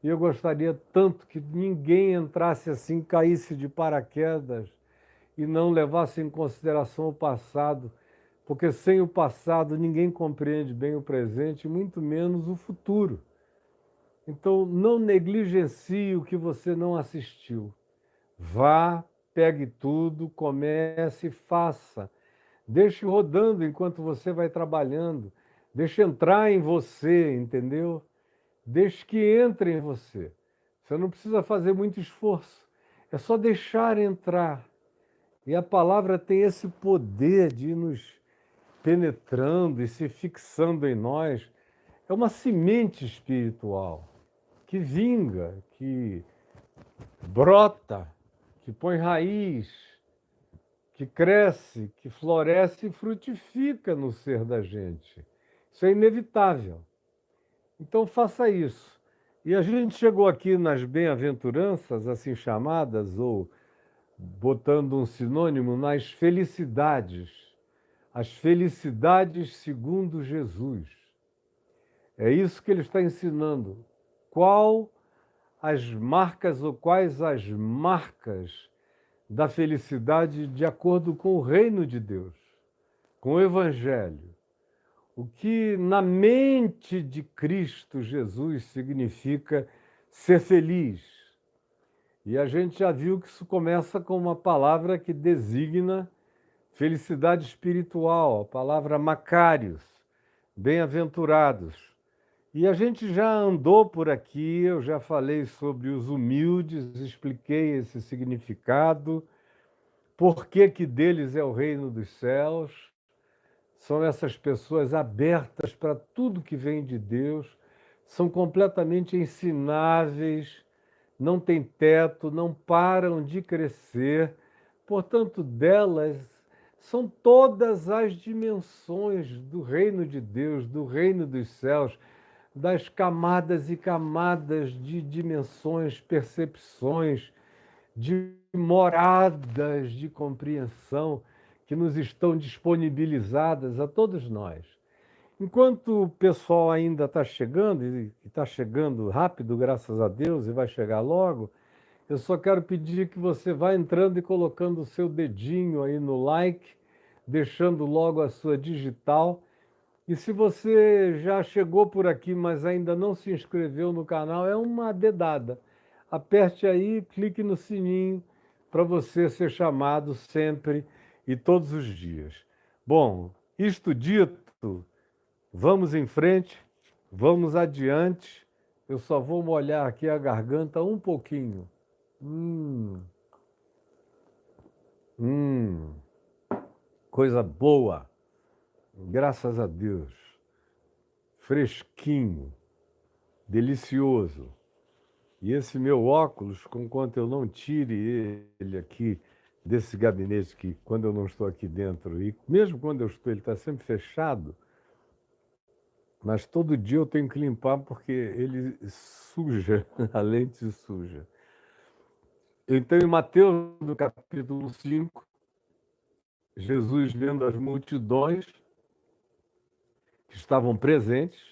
E eu gostaria tanto que ninguém entrasse assim, caísse de paraquedas e não levasse em consideração o passado, porque sem o passado ninguém compreende bem o presente, muito menos o futuro. Então, não negligencie o que você não assistiu. Vá, pegue tudo, comece e faça. Deixe rodando enquanto você vai trabalhando. Deixe entrar em você, entendeu? Deixe que entre em você. Você não precisa fazer muito esforço. É só deixar entrar. E a palavra tem esse poder de ir nos penetrando e se fixando em nós. É uma semente espiritual que vinga, que brota, que põe raiz, que cresce, que floresce e frutifica no ser da gente. Isso é inevitável. Então faça isso. E a gente chegou aqui nas bem-aventuranças, assim chamadas, ou botando um sinônimo, nas felicidades. As felicidades segundo Jesus. É isso que ele está ensinando. Qual as marcas ou quais as marcas da felicidade de acordo com o reino de Deus, com o Evangelho? O que na mente de Cristo Jesus significa ser feliz. E a gente já viu que isso começa com uma palavra que designa felicidade espiritual, a palavra Macários, bem-aventurados. E a gente já andou por aqui, eu já falei sobre os humildes, expliquei esse significado, por que que deles é o reino dos céus. São essas pessoas abertas para tudo que vem de Deus, são completamente ensináveis, não têm teto, não param de crescer. Portanto, delas são todas as dimensões do reino de Deus, do reino dos céus, das camadas e camadas de dimensões, percepções, de moradas de compreensão que nos estão disponibilizadas a todos nós. Enquanto o pessoal ainda está chegando, e está chegando rápido, graças a Deus, e vai chegar logo, eu só quero pedir que você vá entrando e colocando o seu dedinho aí no like, deixando logo a sua digital. E se você já chegou por aqui, mas ainda não se inscreveu no canal, é uma dedada. Aperte aí, clique no sininho para você ser chamado sempre e todos os dias. Bom, isto dito, vamos em frente, vamos adiante. Eu só vou molhar aqui a garganta um pouquinho. Hum, coisa boa, graças a Deus. Fresquinho, delicioso. E esse meu óculos, conquanto eu não tire ele aqui desse gabinete, que quando eu não estou aqui dentro, e mesmo quando eu estou, ele está sempre fechado, mas todo dia eu tenho que limpar porque ele suja, a lente suja. Então, em Mateus, no capítulo 5, Jesus, vendo as multidões que estavam presentes,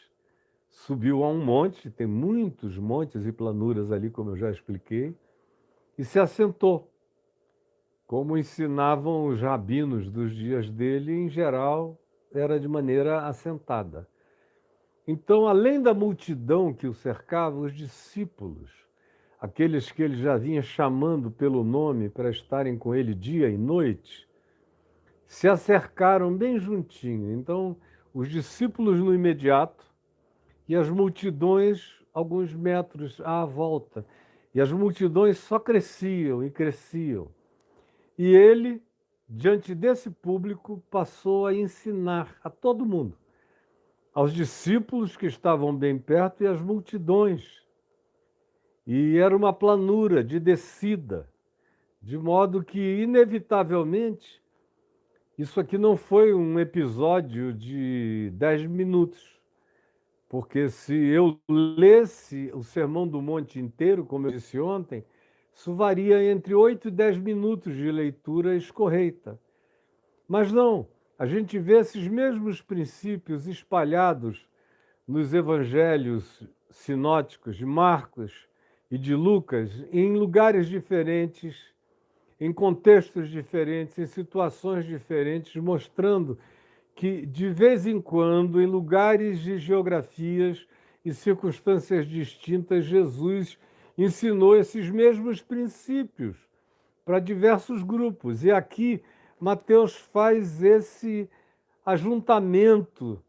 subiu a um monte, tem muitos montes e planuras ali, como eu já expliquei, e se assentou, como ensinavam os rabinos dos dias dele, em geral, era de maneira assentada. Então, além da multidão que o cercava, os discípulos, aqueles que ele já vinha chamando pelo nome para estarem com ele dia e noite, se acercaram bem juntinho. Então, os discípulos no imediato e as multidões alguns metros à volta. E as multidões só cresciam e cresciam. E ele, diante desse público, passou a ensinar a todo mundo, aos discípulos que estavam bem perto e às multidões. E era uma planura de descida, de modo que, inevitavelmente, isso aqui não foi um episódio de 10 minutos, porque se eu lesse o Sermão do Monte inteiro, como eu disse ontem, isso varia entre 8 e 10 minutos de leitura escorreita. Mas não, a gente vê esses mesmos princípios espalhados nos evangelhos sinóticos de Marcos e de Lucas, em lugares diferentes, em contextos diferentes, em situações diferentes, mostrando que, de vez em quando, em lugares de geografias e circunstâncias distintas, Jesus ensinou esses mesmos princípios para diversos grupos. E aqui Mateus faz esse ajuntamento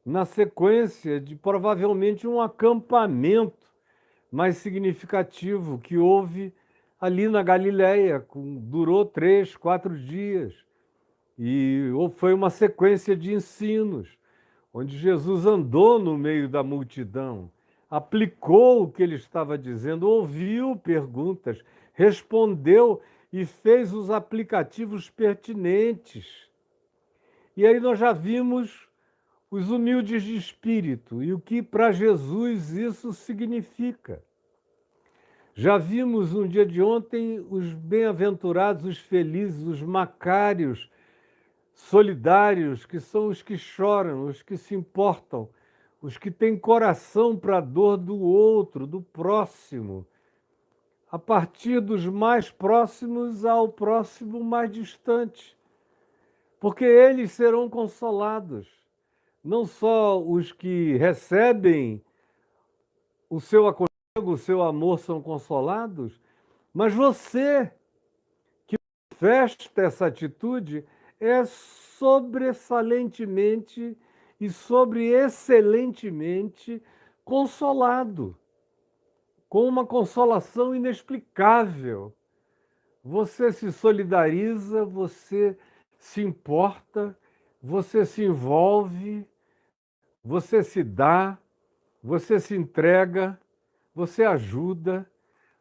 na sequência de provavelmente um acampamento mais significativo que houve ali na Galileia, durou 3, 4 dias. E foi uma sequência de ensinos, onde Jesus andou no meio da multidão, aplicou o que ele estava dizendo, ouviu perguntas, respondeu e fez os aplicativos pertinentes. E aí nós já vimos os humildes de espírito e o que para Jesus isso significa. Já vimos no dia de ontem os bem-aventurados, os felizes, os macários, solidários, que são os que choram, os que se importam, os que têm coração para a dor do outro, do próximo, a partir dos mais próximos ao próximo mais distante, porque eles serão consolados. Não só os que recebem o seu aconchego, o seu amor são consolados, mas você que manifesta essa atitude é sobressalentemente e excelentemente consolado, com uma consolação inexplicável. Você se solidariza, você se importa, você se envolve, você se dá, você se entrega, você ajuda,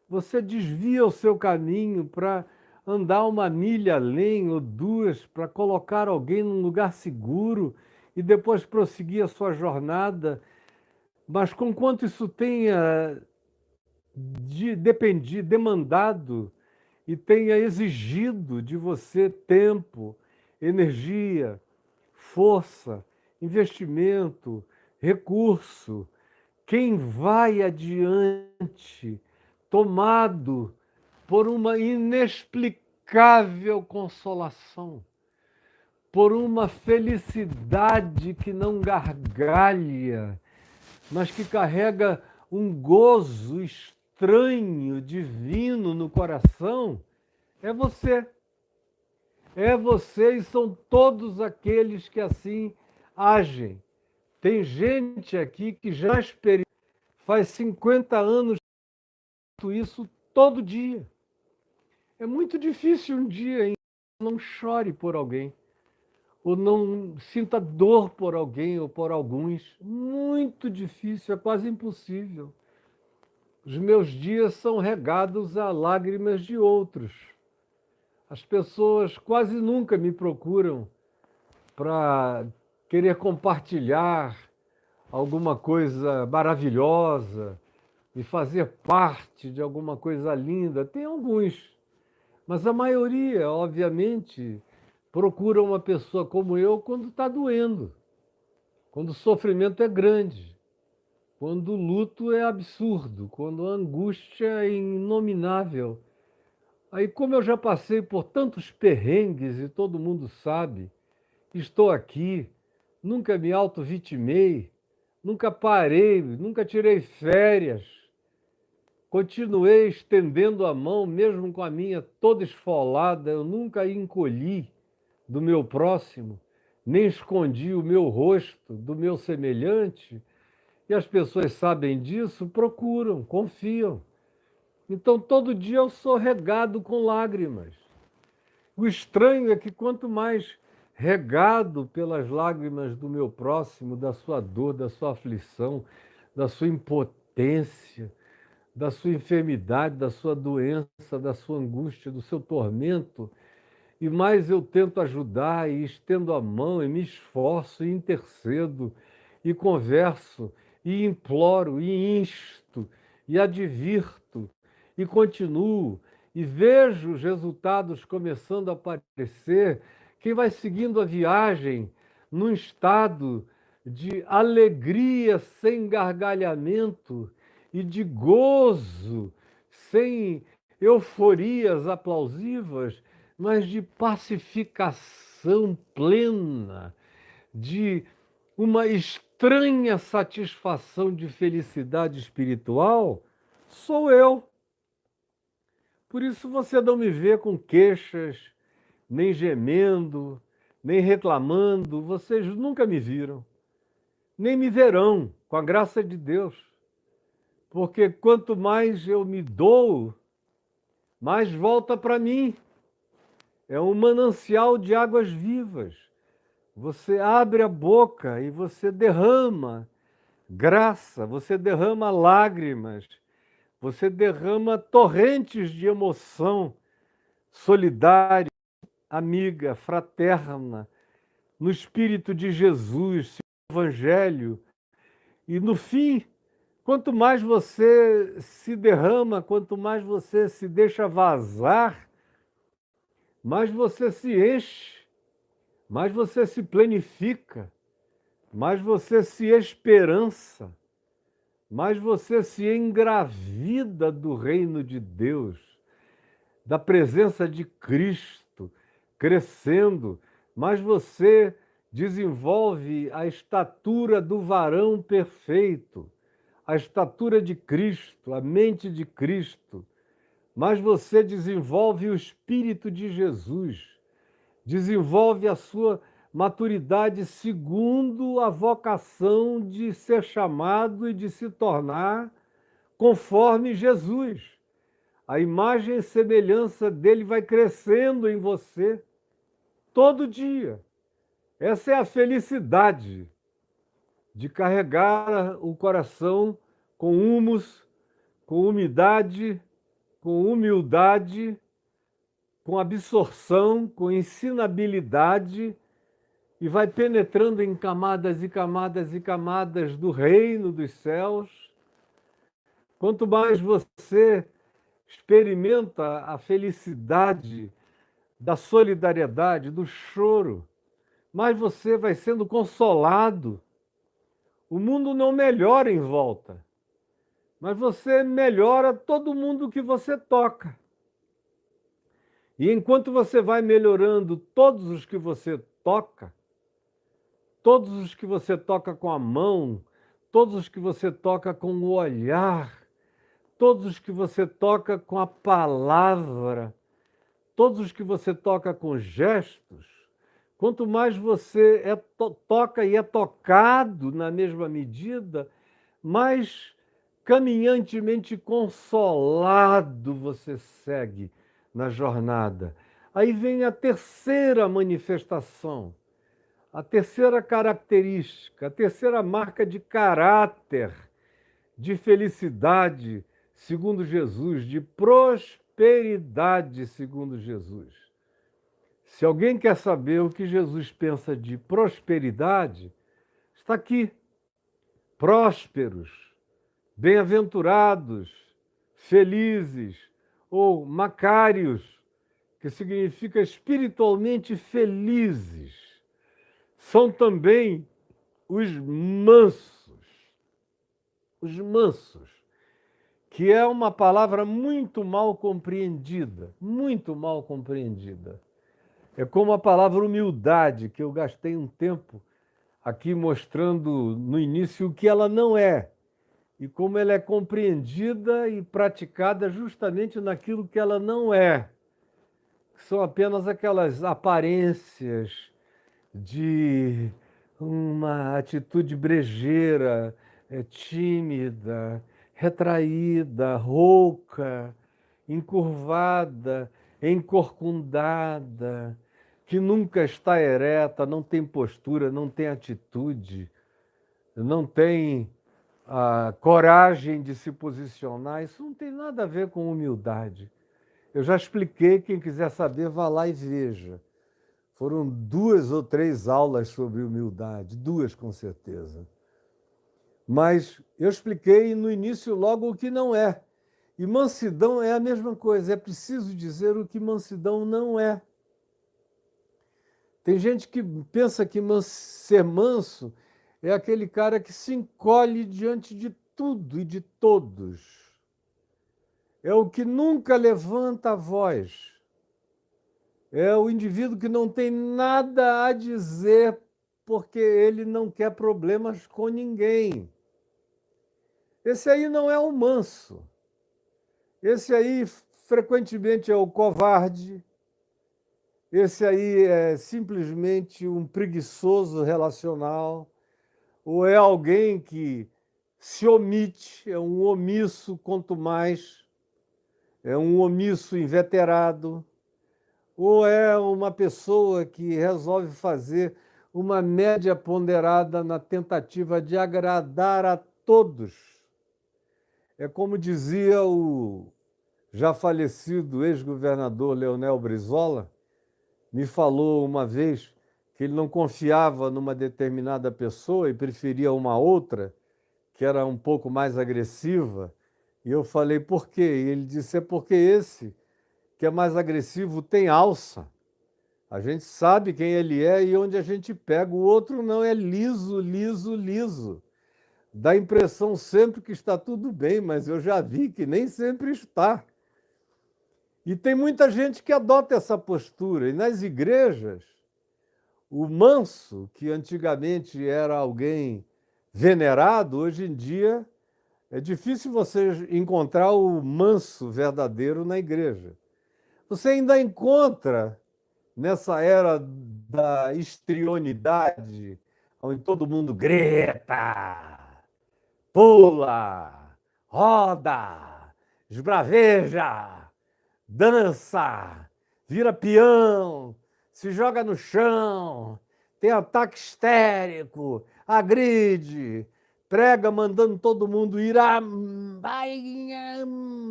você desvia o seu caminho para andar uma milha além ou duas, para colocar alguém num lugar seguro e depois prosseguir a sua jornada. Mas conquanto isso tenha demandado e tenha exigido de você tempo, energia, força, investimento, recurso, quem vai adiante, tomado por uma inexplicável consolação, por uma felicidade que não gargalha, mas que carrega um gozo estranho, divino no coração, é você. É você e são todos aqueles que assim agem. Tem gente aqui que já faz 50 anos isso todo dia. É muito difícil um dia em que não chore por alguém, ou não sinta dor por alguém ou por alguns. Muito difícil, é quase impossível. Os meus dias são regados a lágrimas de outros. As pessoas quase nunca me procuram para querer compartilhar alguma coisa maravilhosa e fazer parte de alguma coisa linda. Tem alguns, mas a maioria, obviamente, procura uma pessoa como eu quando está doendo, quando o sofrimento é grande, quando o luto é absurdo, quando a angústia é inominável. Aí, como eu já passei por tantos perrengues e todo mundo sabe, estou aqui, nunca me auto-vitimei, nunca parei, nunca tirei férias, continuei estendendo a mão, mesmo com a minha toda esfolada, eu nunca encolhi do meu próximo, nem escondi o meu rosto do meu semelhante, e as pessoas sabem disso, procuram, confiam. Então, todo dia eu sou regado com lágrimas. O estranho é que quanto mais regado pelas lágrimas do meu próximo, da sua dor, da sua aflição, da sua impotência, da sua enfermidade, da sua doença, da sua angústia, do seu tormento, e mais eu tento ajudar e estendo a mão e me esforço e intercedo e converso e imploro e insto e advirto e continuo e vejo os resultados começando a aparecer, quem vai seguindo a viagem num estado de alegria sem gargalhamento e de gozo, sem euforias aplausivas, mas de pacificação plena, de uma estranha satisfação de felicidade espiritual, sou eu. Por isso você não me vê com queixas, nem gemendo, nem reclamando. Vocês nunca me viram, nem me verão, com a graça de Deus. Porque quanto mais eu me dou, mais volta para mim. É um manancial de águas vivas. Você abre a boca e você derrama graça, você derrama lágrimas, você derrama torrentes de emoção solidária, amiga, fraterna, no Espírito de Jesus, no Evangelho. E no fim, quanto mais você se derrama, quanto mais você se deixa vazar, mais você se enche, mais você se planifica, mais você se esperança, mais você se engravida do reino de Deus, da presença de Cristo, crescendo, mais você desenvolve a estatura do varão perfeito, a estatura de Cristo, a mente de Cristo, mais você desenvolve o Espírito de Jesus, desenvolve a sua maturidade segundo a vocação de ser chamado e de se tornar conforme Jesus. A imagem e semelhança dele vai crescendo em você todo dia. Essa é a felicidade de carregar o coração com humus, com umidade, com humildade, com absorção, com ensinabilidade, e vai penetrando em camadas e camadas e camadas do reino dos céus. Quanto mais você experimenta a felicidade da solidariedade, do choro, mais você vai sendo consolado. O mundo não melhora em volta, mas você melhora todo mundo que você toca. E enquanto você vai melhorando todos os que você toca, todos os que você toca com a mão, todos os que você toca com o olhar, todos os que você toca com a palavra, todos os que você toca com gestos, quanto mais você toca e é tocado na mesma medida, mais caminhantemente consolado você segue na jornada. Aí vem a terceira manifestação, a terceira característica, a terceira marca de caráter, de felicidade, segundo Jesus, de prosperidade, segundo Jesus. Se alguém quer saber o que Jesus pensa de prosperidade, está aqui. Prósperos, bem-aventurados, felizes, ou macários, que significa espiritualmente felizes, são também os mansos. Os mansos, que é uma palavra muito mal compreendida, muito mal compreendida. É como a palavra humildade, que eu gastei um tempo aqui mostrando no início o que ela não é, e como ela é compreendida e praticada justamente naquilo que ela não é, que são apenas aquelas aparências de uma atitude brejeira, tímida, retraída, rouca, encurvada, encorcundada, que nunca está ereta, não tem postura, não tem atitude, não tem a coragem de se posicionar. Isso não tem nada a ver com humildade. Eu já expliquei, quem quiser saber, vá lá e veja. Foram 2 ou 3 aulas sobre humildade, 2 com certeza. Mas eu expliquei no início logo o que não é. E mansidão é a mesma coisa, é preciso dizer o que mansidão não é. Tem gente que pensa que ser manso é aquele cara que se encolhe diante de tudo e de todos. É o que nunca levanta a voz. É o indivíduo que não tem nada a dizer porque ele não quer problemas com ninguém. Esse aí não é o manso. Esse aí frequentemente é o covarde. Esse aí é simplesmente um preguiçoso relacional. Ou é alguém que se omite, é um omisso, quanto mais, é um omisso inveterado. Ou é uma pessoa que resolve fazer uma média ponderada na tentativa de agradar a todos. É como dizia o já falecido ex-governador Leonel Brizola, me falou uma vez que ele não confiava numa determinada pessoa e preferia uma outra, que era um pouco mais agressiva. E eu falei, por quê? E ele disse, é porque esse, que é mais agressivo, tem alça. A gente sabe quem ele é e onde a gente pega. O outro não, é liso, liso, liso. Dá a impressão sempre que está tudo bem, mas eu já vi que nem sempre está. E tem muita gente que adota essa postura. E nas igrejas, o manso, que antigamente era alguém venerado, hoje em dia é difícil você encontrar o manso verdadeiro na igreja. Você ainda encontra, nessa era da histrionidade, onde todo mundo grita, pula, roda, esbraveja, dança, vira peão, se joga no chão, tem ataque histérico, agride, prega mandando todo mundo ir a...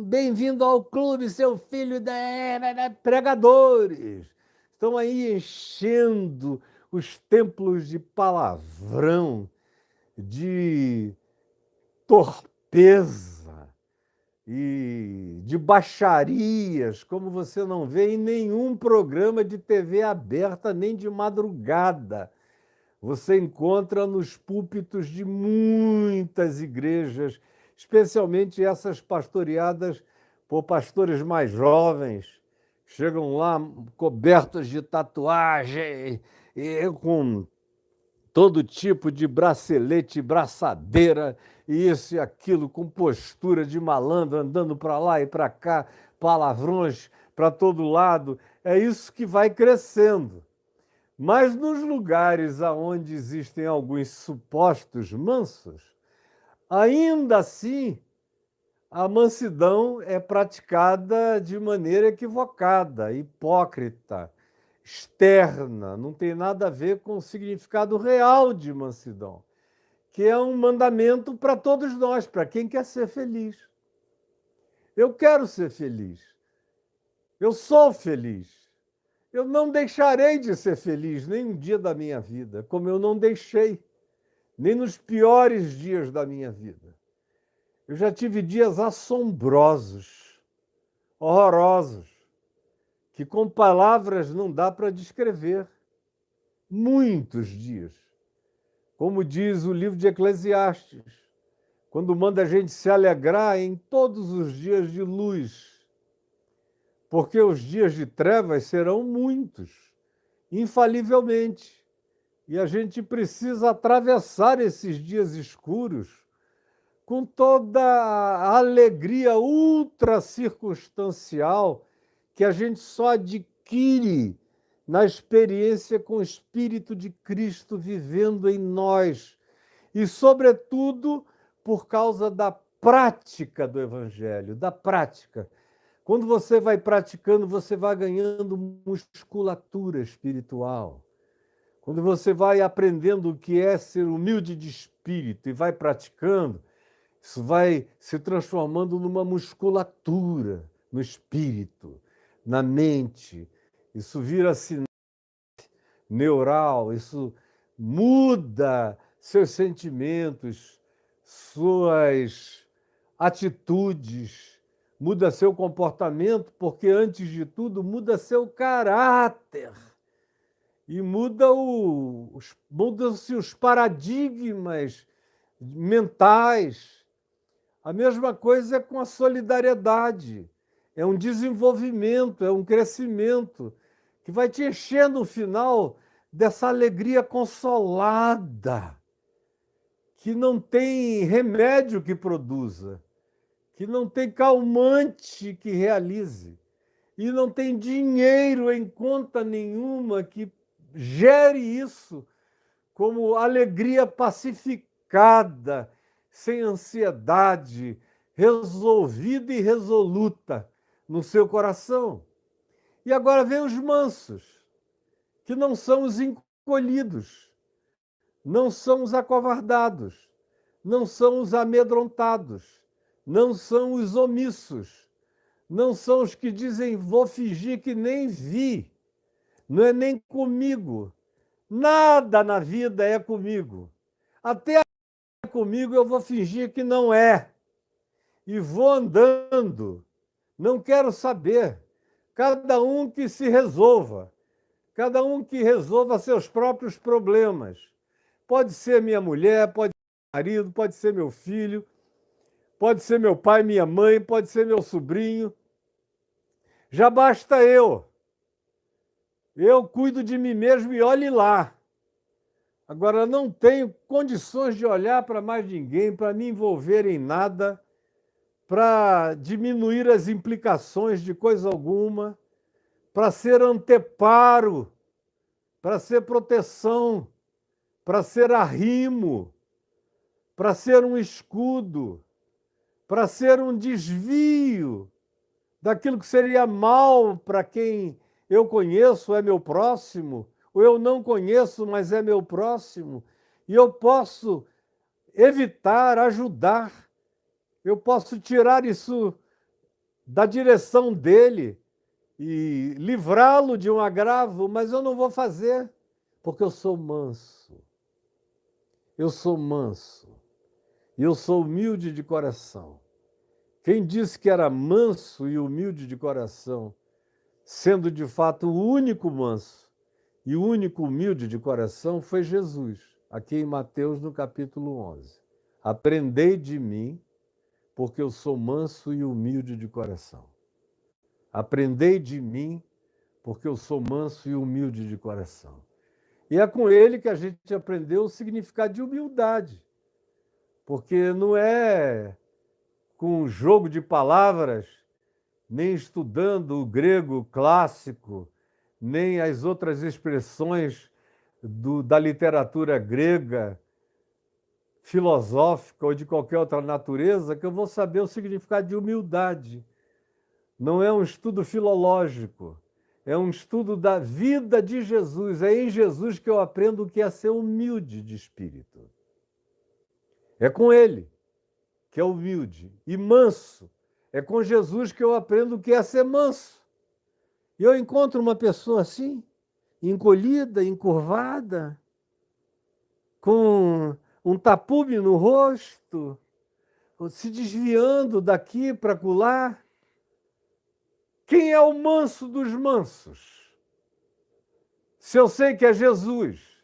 Bem-vindo ao clube, seu filho da... Pregadores estão aí enchendo os templos de palavrão, de torpeza e de baixarias, como você não vê em nenhum programa de TV aberta, nem de madrugada. Você encontra nos púlpitos de muitas igrejas, especialmente essas pastoreadas por pastores mais jovens, chegam lá cobertos de tatuagem e com todo tipo de bracelete, braçadeira, e isso e aquilo, com postura de malandro, andando para lá e para cá, palavrões para todo lado. É isso que vai crescendo. Mas nos lugares onde existem alguns supostos mansos, ainda assim, a mansidão é praticada de maneira equivocada, hipócrita, externa, não tem nada a ver com o significado real de mansidão, que é um mandamento para todos nós, para quem quer ser feliz. Eu quero ser feliz. Eu sou feliz. Eu não deixarei de ser feliz nem um dia da minha vida, como eu não deixei, nem nos piores dias da minha vida. Eu já tive dias assombrosos, horrorosos, que com palavras não dá para descrever. Muitos dias. Como diz o livro de Eclesiastes, quando manda a gente se alegrar em todos os dias de luz, porque os dias de trevas serão muitos, infalivelmente. E a gente precisa atravessar esses dias escuros com toda a alegria ultra circunstancial que a gente só adquire na experiência com o Espírito de Cristo vivendo em nós. E, sobretudo, por causa da prática do Evangelho, da prática. Quando você vai praticando, você vai ganhando musculatura espiritual. Quando você vai aprendendo o que é ser humilde de espírito e vai praticando, isso vai se transformando numa musculatura no espírito, na mente. Isso vira sinal neural, isso muda seus sentimentos, suas atitudes, muda seu comportamento, porque, antes de tudo, muda seu caráter. E mudam-se os paradigmas mentais. A mesma coisa é com a solidariedade. É um desenvolvimento, é um crescimento que vai te encher no final dessa alegria consolada, que não tem remédio que produza, que não tem calmante que realize, e não tem dinheiro em conta nenhuma que gere isso como alegria pacificada, sem ansiedade, resolvida e resoluta no seu coração. E agora vem os mansos, que não são os encolhidos, não são os acovardados, não são os amedrontados, não são os omissos, não são os que dizem vou fingir que nem vi, não é nem comigo. Nada na vida é comigo. Até comigo eu vou fingir que não é. E vou andando. Não quero saber. Cada um que se resolva. Cada um que resolva seus próprios problemas. Pode ser minha mulher, pode ser meu marido, pode ser meu filho, pode ser meu pai, minha mãe, pode ser meu sobrinho. Já basta eu. Eu cuido de mim mesmo e olhe lá. Agora, não tenho condições de olhar para mais ninguém, para me envolver em nada, para diminuir as implicações de coisa alguma, para ser anteparo, para ser proteção, para ser arrimo, para ser um escudo, para ser um desvio daquilo que seria mal para quem eu conheço, é meu próximo, ou eu não conheço, mas é meu próximo, e eu posso evitar, ajudar, eu posso tirar isso da direção dele e livrá-lo de um agravo, mas eu não vou fazer, porque eu sou manso. Eu sou manso. E eu sou humilde de coração. Quem disse que era manso e humilde de coração, sendo de fato o único manso e o único humilde de coração, foi Jesus, aqui em Mateus, no capítulo 11. Aprendei de mim, porque eu sou manso e humilde de coração. Aprendei de mim, porque eu sou manso e humilde de coração. E é com ele que a gente aprendeu o significado de humildade, porque não é com um jogo de palavras, nem estudando o grego clássico, nem as outras expressões da literatura grega, filosófica ou de qualquer outra natureza, que eu vou saber o significado de humildade. Não é um estudo filológico, é um estudo da vida de Jesus. É em Jesus que eu aprendo o que é ser humilde de espírito. É com ele que é humilde e manso. É com Jesus que eu aprendo o que é ser manso. E eu encontro uma pessoa assim, encolhida, encurvada, com um tapume no rosto, se desviando daqui para acolá. Quem é o manso dos mansos? Se eu sei que é Jesus,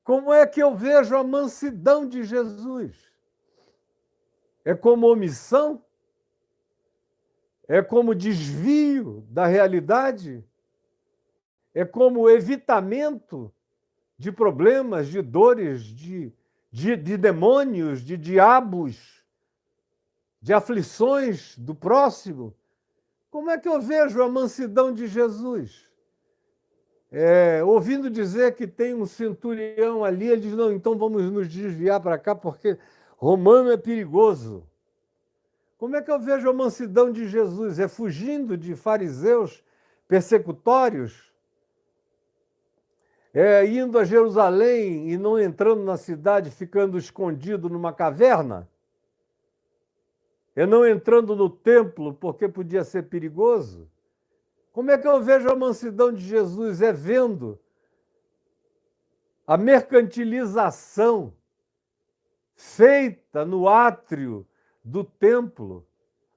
como é que eu vejo a mansidão de Jesus? É como omissão? É como desvio da realidade? É como evitamento de problemas, de dores, de demônios, de diabos, de aflições do próximo? Como é que eu vejo a mansidão de Jesus? Ouvindo dizer que tem um centurião ali, ele diz, não, então vamos nos desviar para cá, porque romano é perigoso. Como é que eu vejo a mansidão de Jesus? É fugindo de fariseus persecutórios? É indo a Jerusalém e não entrando na cidade, ficando escondido numa caverna? É não entrando no templo porque podia ser perigoso? Como é que eu vejo a mansidão de Jesus? É vendo a mercantilização feita no átrio do templo,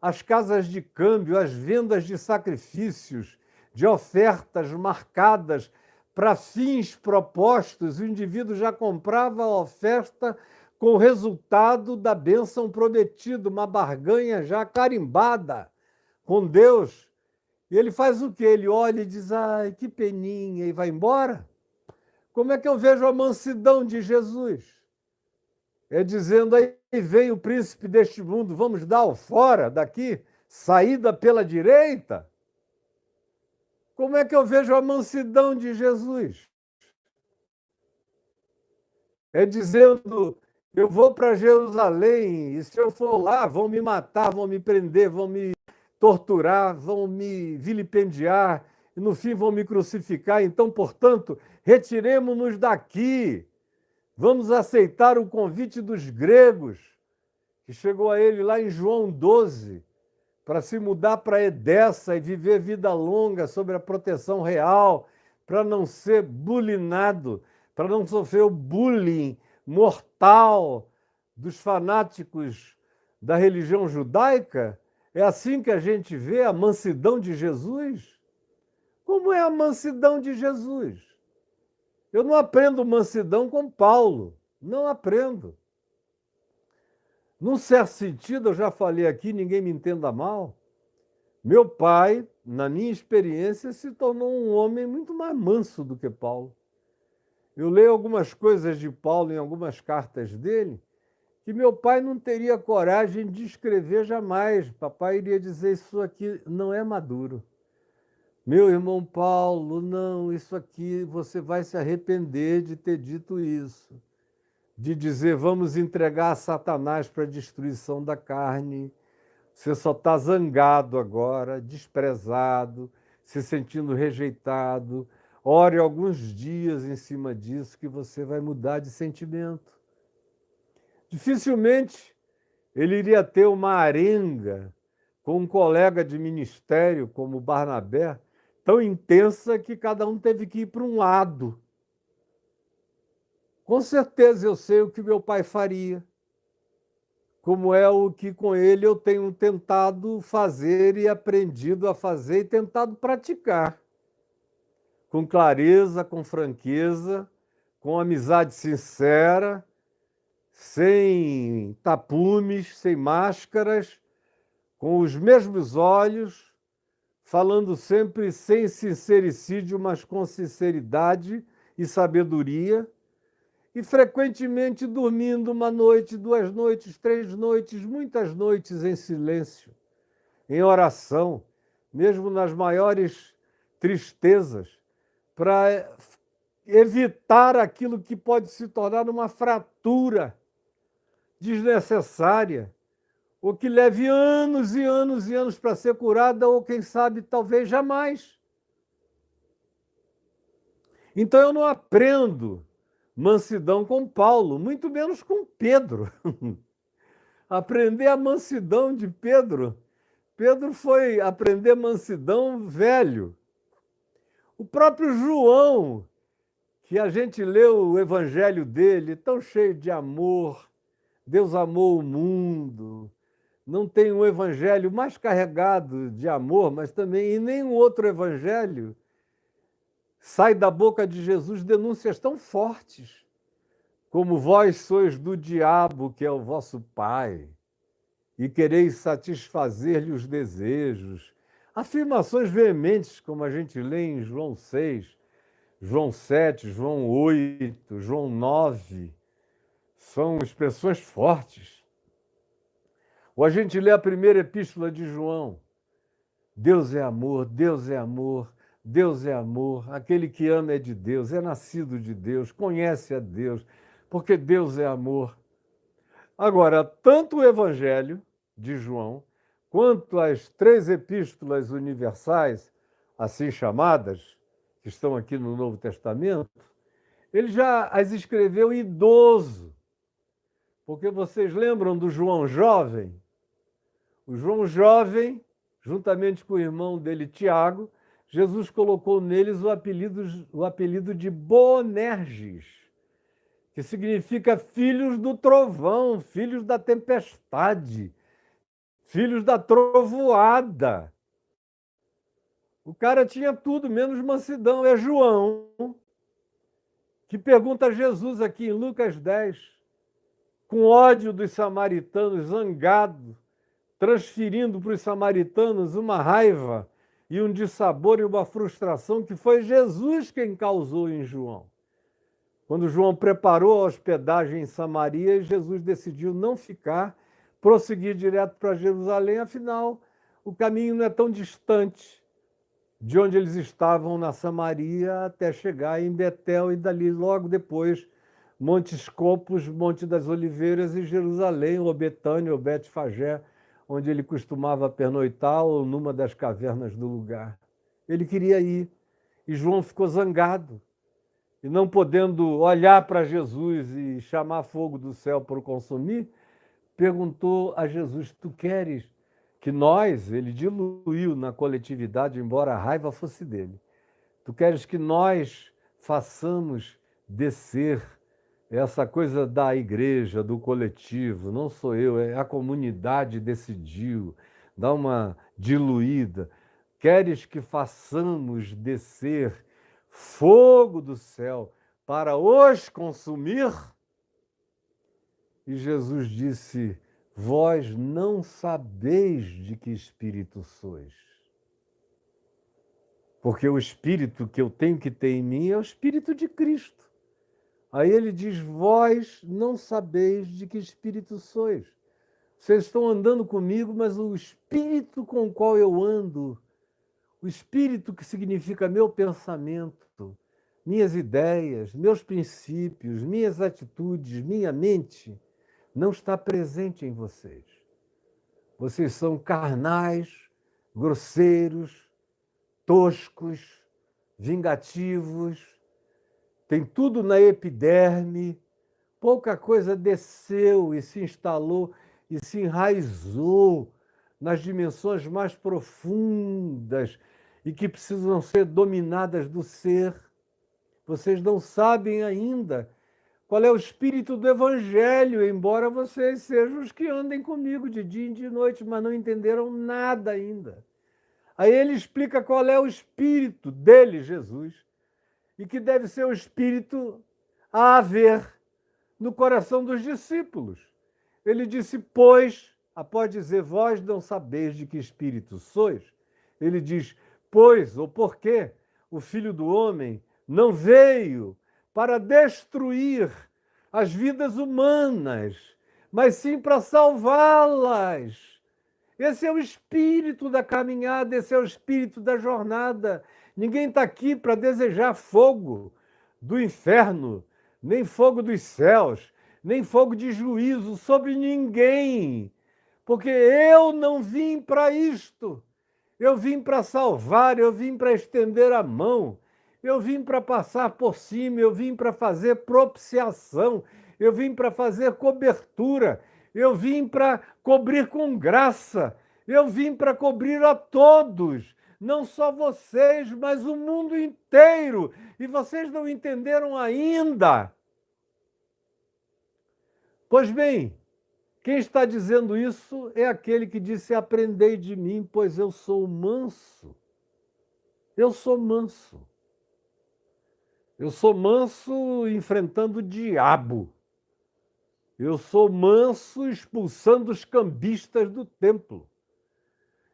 as casas de câmbio, as vendas de sacrifícios, de ofertas marcadas para fins propostos. O indivíduo já comprava a oferta com o resultado da bênção prometida, uma barganha já carimbada com Deus. E ele faz o quê? Ele olha e diz, ai, que peninha, e vai embora. Como é que eu vejo a mansidão de Jesus? É dizendo, aí vem o príncipe deste mundo, vamos dar o fora daqui, saída pela direita? Como é que eu vejo a mansidão de Jesus? É dizendo, eu vou para Jerusalém, e se eu for lá, vão me matar, vão me prender, vão me torturar, vão me vilipendiar, e no fim vão me crucificar. Então, portanto, retiremo-nos daqui. Vamos aceitar o convite dos gregos, que chegou a ele lá em João 12, para se mudar para Edessa e viver vida longa sob a proteção real, para não ser bulinado, para não sofrer o bullying mortal dos fanáticos da religião judaica. É assim que a gente vê a mansidão de Jesus? Como é a mansidão de Jesus? Eu não aprendo mansidão com Paulo, não aprendo. Num certo sentido, eu já falei aqui, ninguém me entenda mal, meu pai, na minha experiência, se tornou um homem muito mais manso do que Paulo. Eu leio algumas coisas de Paulo em algumas cartas dele, que meu pai não teria coragem de escrever jamais. Papai iria dizer, isso aqui não é maduro. Meu irmão Paulo, não, isso aqui você vai se arrepender de ter dito isso. De dizer, vamos entregar a Satanás para a destruição da carne. Você só está zangado agora, desprezado, se sentindo rejeitado. Ore alguns dias em cima disso que você vai mudar de sentimento. Dificilmente ele iria ter uma arenga com um colega de ministério como Barnabé, tão intensa que cada um teve que ir para um lado. Com certeza eu sei o que meu pai faria, como é o que com ele eu tenho tentado fazer e aprendido a fazer e tentado praticar. Com clareza, com franqueza, com amizade sincera, sem tapumes, sem máscaras, com os mesmos olhos, falando sempre sem sincericídio, mas com sinceridade e sabedoria, e frequentemente dormindo uma noite, 2 noites, 3 noites, muitas noites em silêncio, em oração, mesmo nas maiores tristezas, para evitar aquilo que pode se tornar uma fratura desnecessária, ou que leve anos e anos e anos para ser curada, ou quem sabe, talvez jamais. Então eu não aprendo mansidão com Paulo, muito menos com Pedro. Aprender a mansidão de Pedro. Pedro foi aprender mansidão velho. O próprio João, que a gente leu o evangelho dele, tão cheio de amor, Deus amou o mundo, não tem um evangelho mais carregado de amor, mas também em nenhum outro evangelho sai da boca de Jesus denúncias tão fortes como vós sois do diabo, que é o vosso pai, e quereis satisfazer-lhe os desejos. Afirmações veementes, como a gente lê em João 6, João 7, João 8, João 9, são expressões fortes. Ou a gente lê a primeira epístola de João, Deus é amor, Deus é amor, Deus é amor, aquele que ama é de Deus, é nascido de Deus, conhece a Deus, porque Deus é amor. Agora, tanto o Evangelho de João, quanto as 3 epístolas universais, assim chamadas, que estão aqui no Novo Testamento, ele já as escreveu idoso. Porque vocês lembram do João jovem? O João jovem, juntamente com o irmão dele, Tiago, Jesus colocou neles o apelido de Boanerges, que significa filhos do trovão, filhos da tempestade, filhos da trovoada. O cara tinha tudo, menos mansidão. É João que pergunta a Jesus aqui em Lucas 10, com ódio dos samaritanos, zangado, transferindo para os samaritanos uma raiva e um dissabor e uma frustração que foi Jesus quem causou em João. Quando João preparou a hospedagem em Samaria, Jesus decidiu não ficar, prosseguir direto para Jerusalém, afinal, o caminho não é tão distante de onde eles estavam na Samaria até chegar em Betel e dali logo depois Monte Escopos, Monte das Oliveiras e Jerusalém, ou Betânia, ou Betfagé, onde ele costumava pernoitar ou numa das cavernas do lugar. Ele queria ir e João ficou zangado. E não podendo olhar para Jesus e chamar fogo do céu para o consumir, perguntou a Jesus, tu queres que nós, ele diluiu na coletividade, embora a raiva fosse dele, tu queres que nós façamos descer essa coisa da igreja, do coletivo, não sou eu, é a comunidade decidiu, dá uma diluída. Queres que façamos descer fogo do céu para os consumir? E Jesus disse, vós não sabeis de que espírito sois. Porque o espírito que eu tenho que ter em mim é o espírito de Cristo. Aí ele diz, vós não sabeis de que espírito sois. Vocês estão andando comigo, mas o espírito com o qual eu ando, o espírito que significa meu pensamento, minhas ideias, meus princípios, minhas atitudes, minha mente, não está presente em vocês. Vocês são carnais, grosseiros, toscos, vingativos, tem tudo na epiderme, pouca coisa desceu e se instalou e se enraizou nas dimensões mais profundas e que precisam ser dominadas do ser. Vocês não sabem ainda qual é o espírito do Evangelho, embora vocês sejam os que andem comigo de dia e de noite, mas não entenderam nada ainda. Aí ele explica qual é o espírito dele, Jesus, e que deve ser o espírito a haver no coração dos discípulos. Ele disse, pois, após dizer, vós não sabeis de que espírito sois, ele diz, pois, ou porque o Filho do Homem não veio para destruir as vidas humanas, mas sim para salvá-las. Esse é o espírito da caminhada, esse é o espírito da jornada. Ninguém está aqui para desejar fogo do inferno, nem fogo dos céus, nem fogo de juízo sobre ninguém, porque eu não vim para isto. Eu vim para salvar, eu vim para estender a mão, eu vim para passar por cima, eu vim para fazer propiciação, eu vim para fazer cobertura, eu vim para cobrir com graça, eu vim para cobrir a todos, não só vocês, mas o mundo inteiro. E vocês não entenderam ainda. Pois bem, quem está dizendo isso é aquele que disse, aprendei de mim, pois eu sou manso. Eu sou manso. Eu sou manso enfrentando o diabo. Eu sou manso expulsando os cambistas do templo.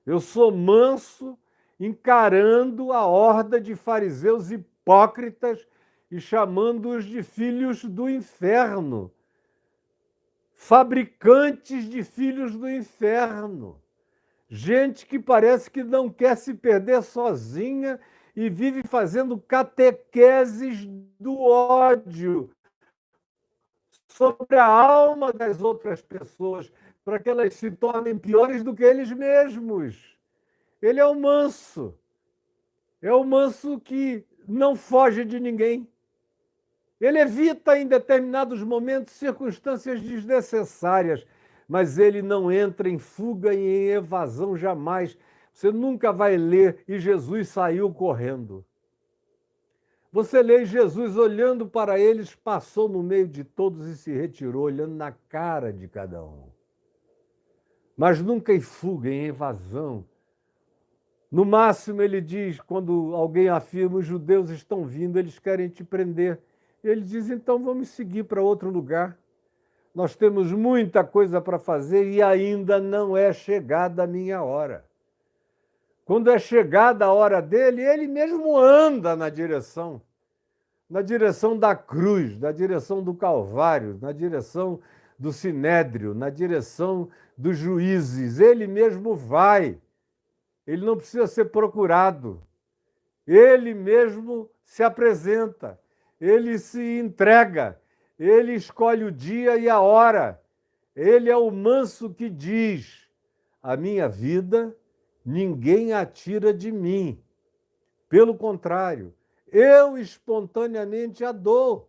Eu sou manso encarando a horda de fariseus hipócritas e chamando-os de filhos do inferno, fabricantes de filhos do inferno, gente que parece que não quer se perder sozinha e vive fazendo catequeses do ódio sobre a alma das outras pessoas, para que elas se tornem piores do que eles mesmos. Ele é o manso que não foge de ninguém. Ele evita em determinados momentos circunstâncias desnecessárias, mas ele não entra em fuga e em evasão jamais. Você nunca vai ler e Jesus saiu correndo. Você lê Jesus olhando para eles, passou no meio de todos e se retirou, olhando na cara de cada um. Mas nunca em fuga, em evasão. No máximo, ele diz, quando alguém afirma, os judeus estão vindo, eles querem te prender. Ele diz, então vamos seguir para outro lugar. Nós temos muita coisa para fazer e ainda não é chegada a minha hora. Quando é chegada a hora dele, ele mesmo anda na direção da cruz, na direção do Calvário, na direção do Sinédrio, na direção dos juízes. Ele mesmo vai. Ele não precisa ser procurado. Ele mesmo se apresenta. Ele se entrega. Ele escolhe o dia e a hora. Ele é o manso que diz: a minha vida ninguém a tira de mim. Pelo contrário, eu espontaneamente a dou.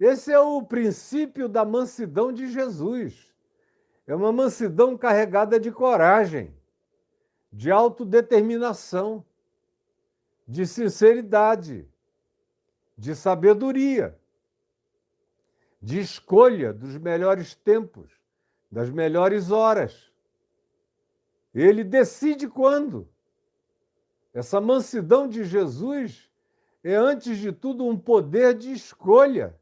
Esse é o princípio da mansidão de Jesus. É uma mansidão carregada de coragem, de autodeterminação, de sinceridade, de sabedoria, de escolha dos melhores tempos, das melhores horas. Ele decide quando. Essa mansidão de Jesus é, antes de tudo, um poder de escolha.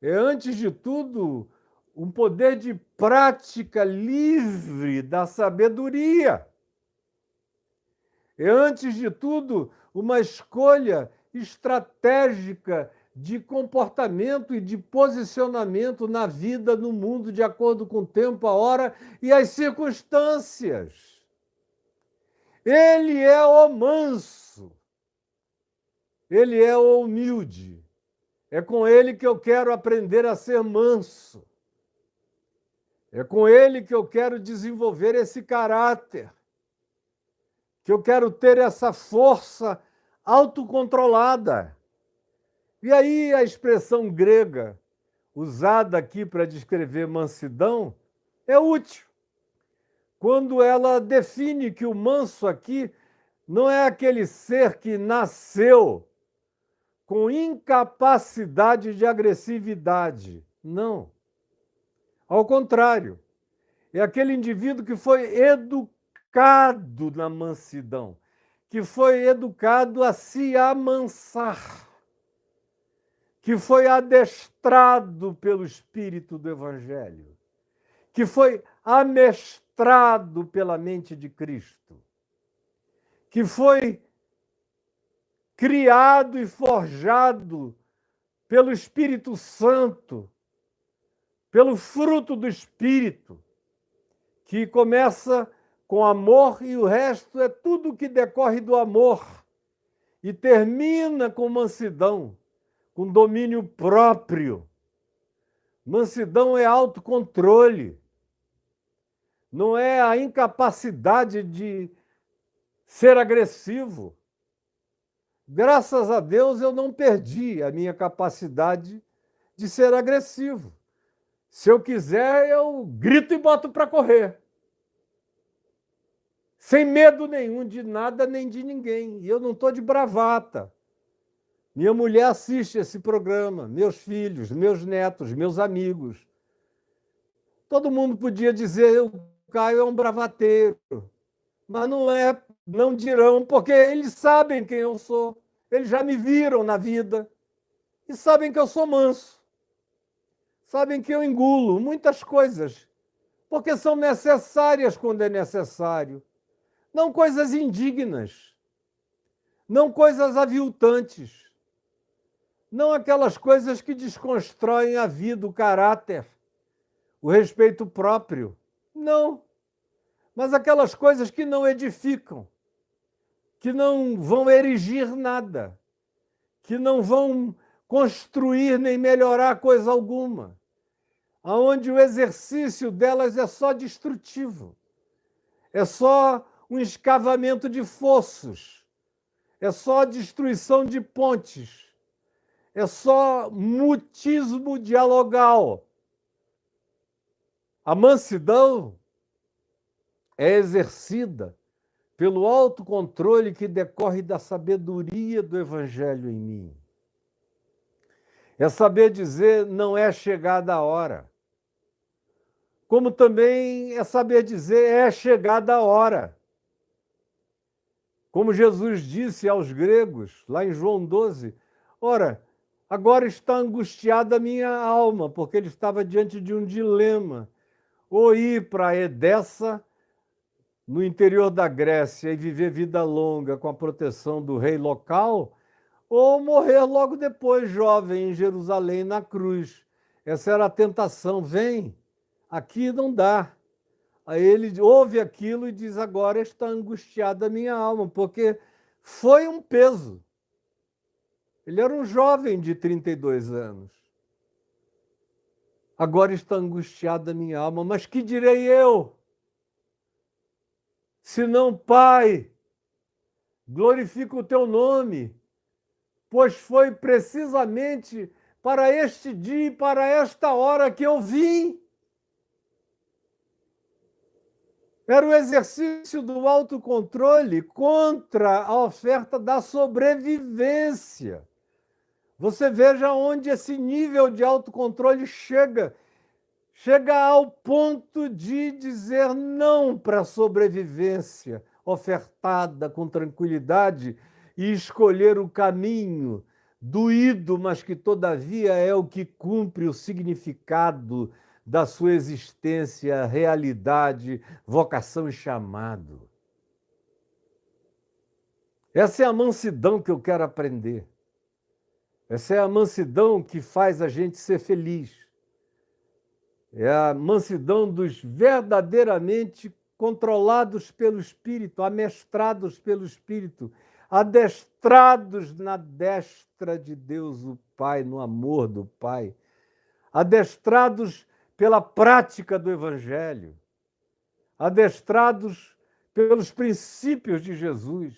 É, antes de tudo, um poder de prática livre da sabedoria. É, antes de tudo, uma escolha estratégica de comportamento e de posicionamento na vida, no mundo, de acordo com o tempo, a hora e as circunstâncias. Ele é o manso, ele é o humilde. É com ele que eu quero aprender a ser manso. É com ele que eu quero desenvolver esse caráter, que eu quero ter essa força autocontrolada. E aí a expressão grega usada aqui para descrever mansidão é útil, quando ela define que o manso aqui não é aquele ser que nasceu com incapacidade de agressividade. Não. Ao contrário, é aquele indivíduo que foi educado na mansidão, que foi educado a se amansar, que foi adestrado pelo Espírito do Evangelho, que foi amestrado pela mente de Cristo, que foi criado e forjado pelo Espírito Santo, pelo fruto do Espírito, que começa com amor e o resto é tudo que decorre do amor e termina com mansidão, com domínio próprio. Mansidão é autocontrole, não é a incapacidade de ser agressivo. Graças a Deus eu não perdi a minha capacidade de ser agressivo. Se eu quiser, eu grito e boto para correr. Sem medo nenhum de nada nem de ninguém. E eu não estou de bravata. Minha mulher assiste esse programa, meus filhos, meus netos, meus amigos. Todo mundo podia dizer: o Caio é um bravateiro. Mas não é, não dirão, porque eles sabem quem eu sou. Eles já me viram na vida e sabem que eu sou manso. Sabem que eu engulo muitas coisas, porque são necessárias quando é necessário. Não coisas indignas, não coisas aviltantes, não aquelas coisas que desconstroem a vida, o caráter, o respeito próprio. Não. Mas aquelas coisas que não edificam, que não vão erigir nada, que não vão construir nem melhorar coisa alguma, aonde o exercício delas é só destrutivo, é só um escavamento de fossos, é só destruição de pontes, é só mutismo dialogal. A mansidão é exercida pelo autocontrole que decorre da sabedoria do Evangelho em mim. É saber dizer: não é chegada a hora. Como também é saber dizer: é chegada a hora. Como Jesus disse aos gregos, lá em João 12, ora, Agora está angustiada a minha alma, porque ele estava diante de um dilema. Ou ir para Edessa, no interior da Grécia, e viver vida longa com a proteção do rei local, ou morrer logo depois, jovem, em Jerusalém, na cruz. Essa era a tentação. Vem, aqui não dá. Aí ele ouve aquilo e diz, agora está angustiada a minha alma, porque foi um peso. Ele era um jovem de 32 anos. Agora está angustiada a minha alma, mas que direi eu? Senão, Pai, glorifica o teu nome, pois foi precisamente para este dia e para esta hora que eu vim. Era o exercício do autocontrole contra a oferta da sobrevivência. Você veja onde esse nível de autocontrole chega. Chega ao ponto de dizer não para a sobrevivência ofertada com tranquilidade e escolher o caminho doído, mas que todavia é o que cumpre o significado da sua existência, realidade, vocação e chamado. Essa é a mansidão que eu quero aprender. Essa é a mansidão que faz a gente ser feliz. É a mansidão dos verdadeiramente controlados pelo Espírito, amestrados pelo Espírito, adestrados na destra de Deus o Pai, no amor do Pai, adestrados pela prática do Evangelho, adestrados pelos princípios de Jesus,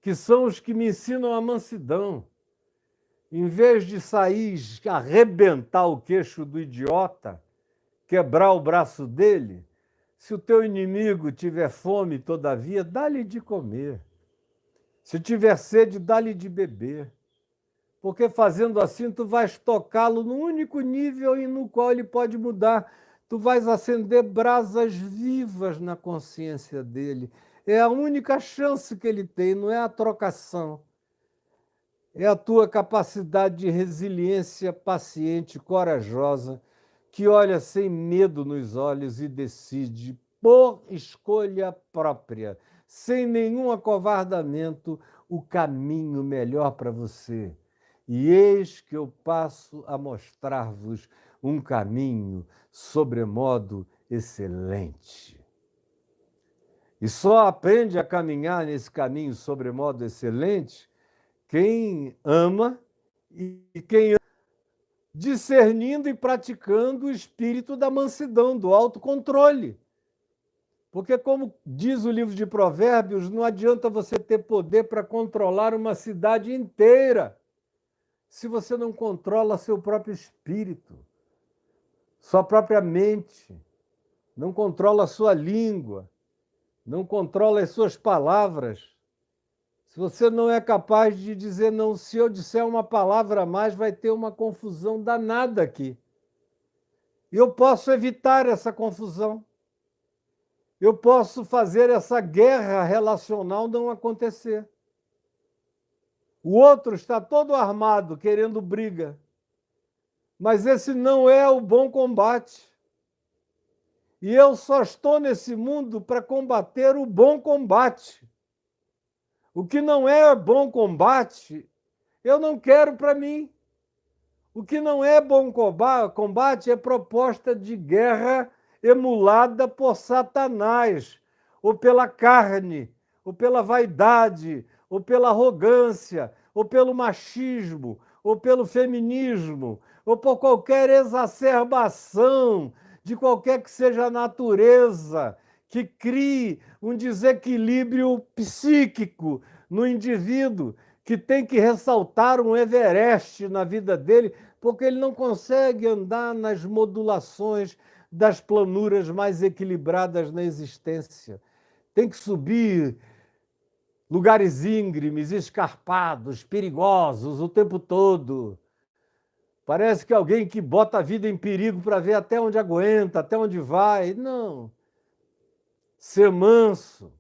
que são os que me ensinam a mansidão. Em vez de sair, arrebentar o queixo do idiota, quebrar o braço dele, se o teu inimigo tiver fome, todavia, dá-lhe de comer. Se tiver sede, dá-lhe de beber. Porque fazendo assim, tu vais tocá-lo no único nível em no qual ele pode mudar. Tu vais acender brasas vivas na consciência dele. É a única chance que ele tem, não é a trocação. É a tua capacidade de resiliência paciente, corajosa, que olha sem medo nos olhos e decide, por escolha própria, sem nenhum acovardamento, o caminho melhor para você. E eis que eu passo a mostrar-vos um caminho sobremodo excelente. E só aprende a caminhar nesse caminho sobremodo excelente quem ama e quem discernindo e praticando o espírito da mansidão, do autocontrole. Porque, como diz o livro de Provérbios, não adianta você ter poder para controlar uma cidade inteira se você não controla seu próprio espírito, sua própria mente, não controla a sua língua, não controla as suas palavras. Se você não é capaz de dizer não, se eu disser uma palavra a mais, vai ter uma confusão danada aqui. E eu posso evitar essa confusão. Eu posso fazer essa guerra relacional não acontecer. O outro está todo armado, querendo briga. Mas esse não é o bom combate. E eu só estou nesse mundo para combater o bom combate. O que não é bom combate, eu não quero para mim. O que não é bom combate é proposta de guerra emulada por Satanás, ou pela carne, ou pela vaidade, ou pela arrogância, ou pelo machismo, ou pelo feminismo, ou por qualquer exacerbação de qualquer que seja a natureza que crie um desequilíbrio psíquico no indivíduo, que tem que ressaltar um Everest na vida dele, porque ele não consegue andar nas modulações das planuras mais equilibradas na existência. Tem que subir lugares íngremes, escarpados, perigosos o tempo todo. Parece que alguém que bota a vida em perigo para ver até onde aguenta, até onde vai. Não. Ser manso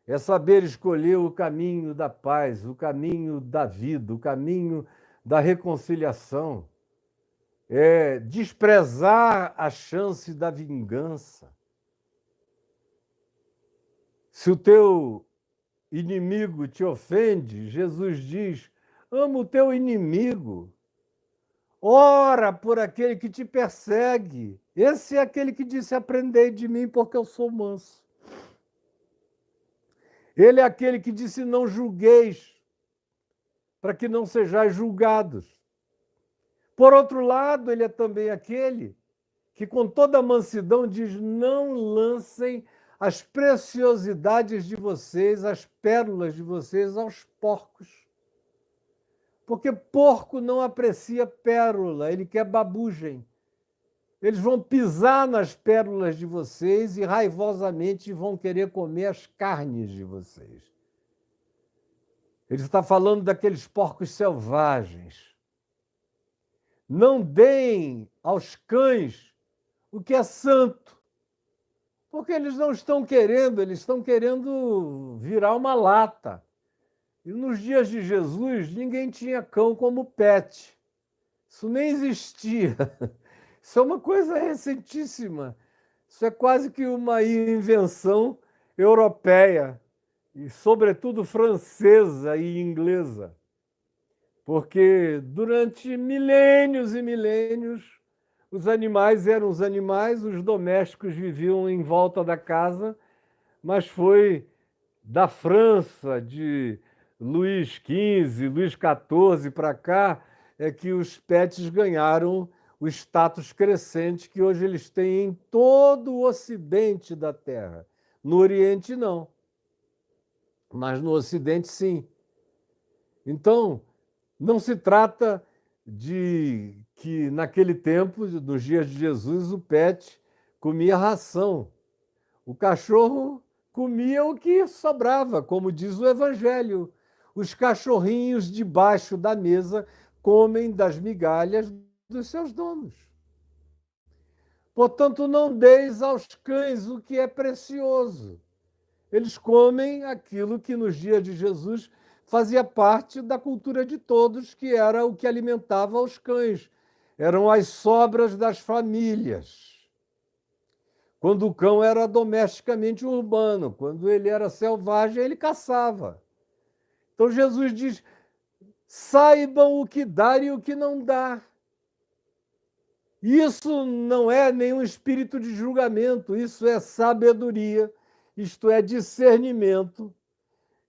é saber escolher o caminho da paz, o caminho da vida, o caminho da reconciliação, é desprezar a chance da vingança. Se o teu inimigo te ofende, Jesus diz: ama o teu inimigo. Ora por aquele que te persegue. Esse é aquele que disse: aprendei de mim, porque eu sou manso. Ele é aquele que disse: não julgueis, para que não sejais julgados. Por outro lado, ele é também aquele que, com toda mansidão, diz: não lancem as preciosidades de vocês, as pérolas de vocês, aos porcos. Porque porco não aprecia pérola, ele quer babugem. Eles vão pisar nas pérolas de vocês e raivosamente vão querer comer as carnes de vocês. Ele está falando daqueles porcos selvagens. Não deem aos cães o que é santo, porque eles não estão querendo, eles estão querendo virar uma lata. E nos dias de Jesus, ninguém tinha cão como pet. Isso nem existia. Isso é uma coisa recentíssima. Isso é quase que uma invenção europeia, e sobretudo francesa e inglesa. Porque durante milênios e milênios, os animais eram os animais, os domésticos viviam em volta da casa, mas foi da França, de Luís XV, Luís XIV para cá, é que os pets ganharam o status crescente que hoje eles têm em todo o ocidente da Terra. No Oriente, não. Mas no Ocidente, sim. Então, não se trata de que, naquele tempo, nos dias de Jesus, o pet comia ração. O cachorro comia o que sobrava, como diz o Evangelho. Os cachorrinhos debaixo da mesa comem das migalhas dos seus donos. Portanto, não deis aos cães o que é precioso. Eles comem aquilo que nos dias de Jesus fazia parte da cultura de todos, que era o que alimentava os cães. Eram as sobras das famílias. Quando o cão era domesticamente urbano, quando ele era selvagem, ele caçava. Então Jesus diz: saibam o que dar e o que não dar. Isso não é nenhum espírito de julgamento, isso é sabedoria, isto é discernimento,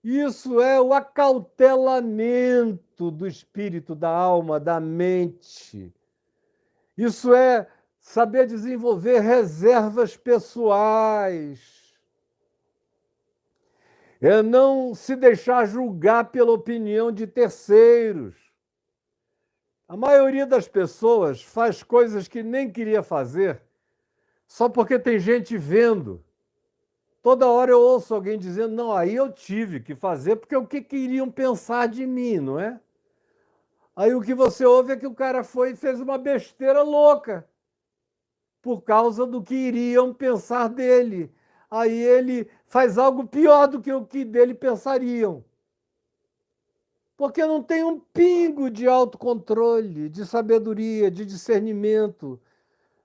isso é o acautelamento do espírito, da alma, da mente. Isso é saber desenvolver reservas pessoais. É não se deixar julgar pela opinião de terceiros. A maioria das pessoas faz coisas que nem queria fazer só porque tem gente vendo. Toda hora eu ouço alguém dizendo: não, aí eu tive que fazer porque o que queriam pensar de mim, não é? Aí o que você ouve é que o cara foi e fez uma besteira louca por causa do que iriam pensar dele. Aí ele faz algo pior do que o que dele pensariam. Porque não tem um pingo de autocontrole, de sabedoria, de discernimento.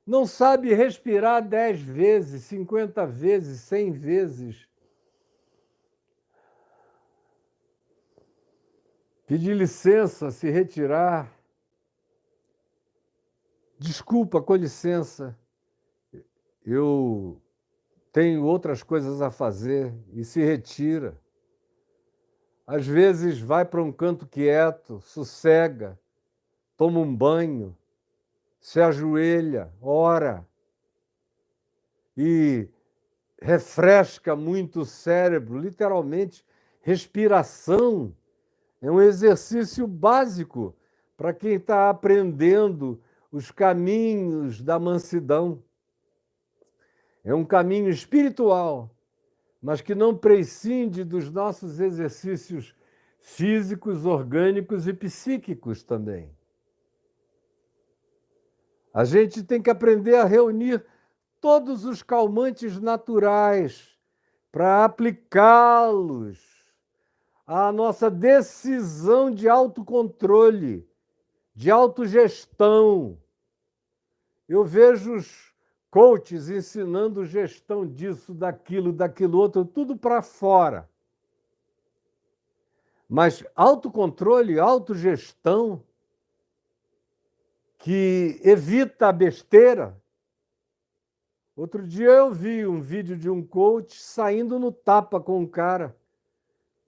Não sabe respirar 10 vezes, 50 vezes, 100 vezes. Pedir licença, se retirar. Desculpa, com licença, eu tenho outras coisas a fazer, e se retira. Às vezes vai para um canto quieto, sossega, toma um banho, se ajoelha, ora e refresca muito o cérebro, literalmente. Respiração é um exercício básico para quem está aprendendo os caminhos da mansidão. É um caminho espiritual, mas que não prescinde dos nossos exercícios físicos, orgânicos e psíquicos também. A gente tem que aprender a reunir todos os calmantes naturais para aplicá-los à nossa decisão de autocontrole de autogestão. Eu vejo os coaches ensinando gestão disso, daquilo outro, tudo para fora. Mas autocontrole, autogestão, que evita a besteira. Outro dia eu vi um vídeo de um coach saindo no tapa com um cara,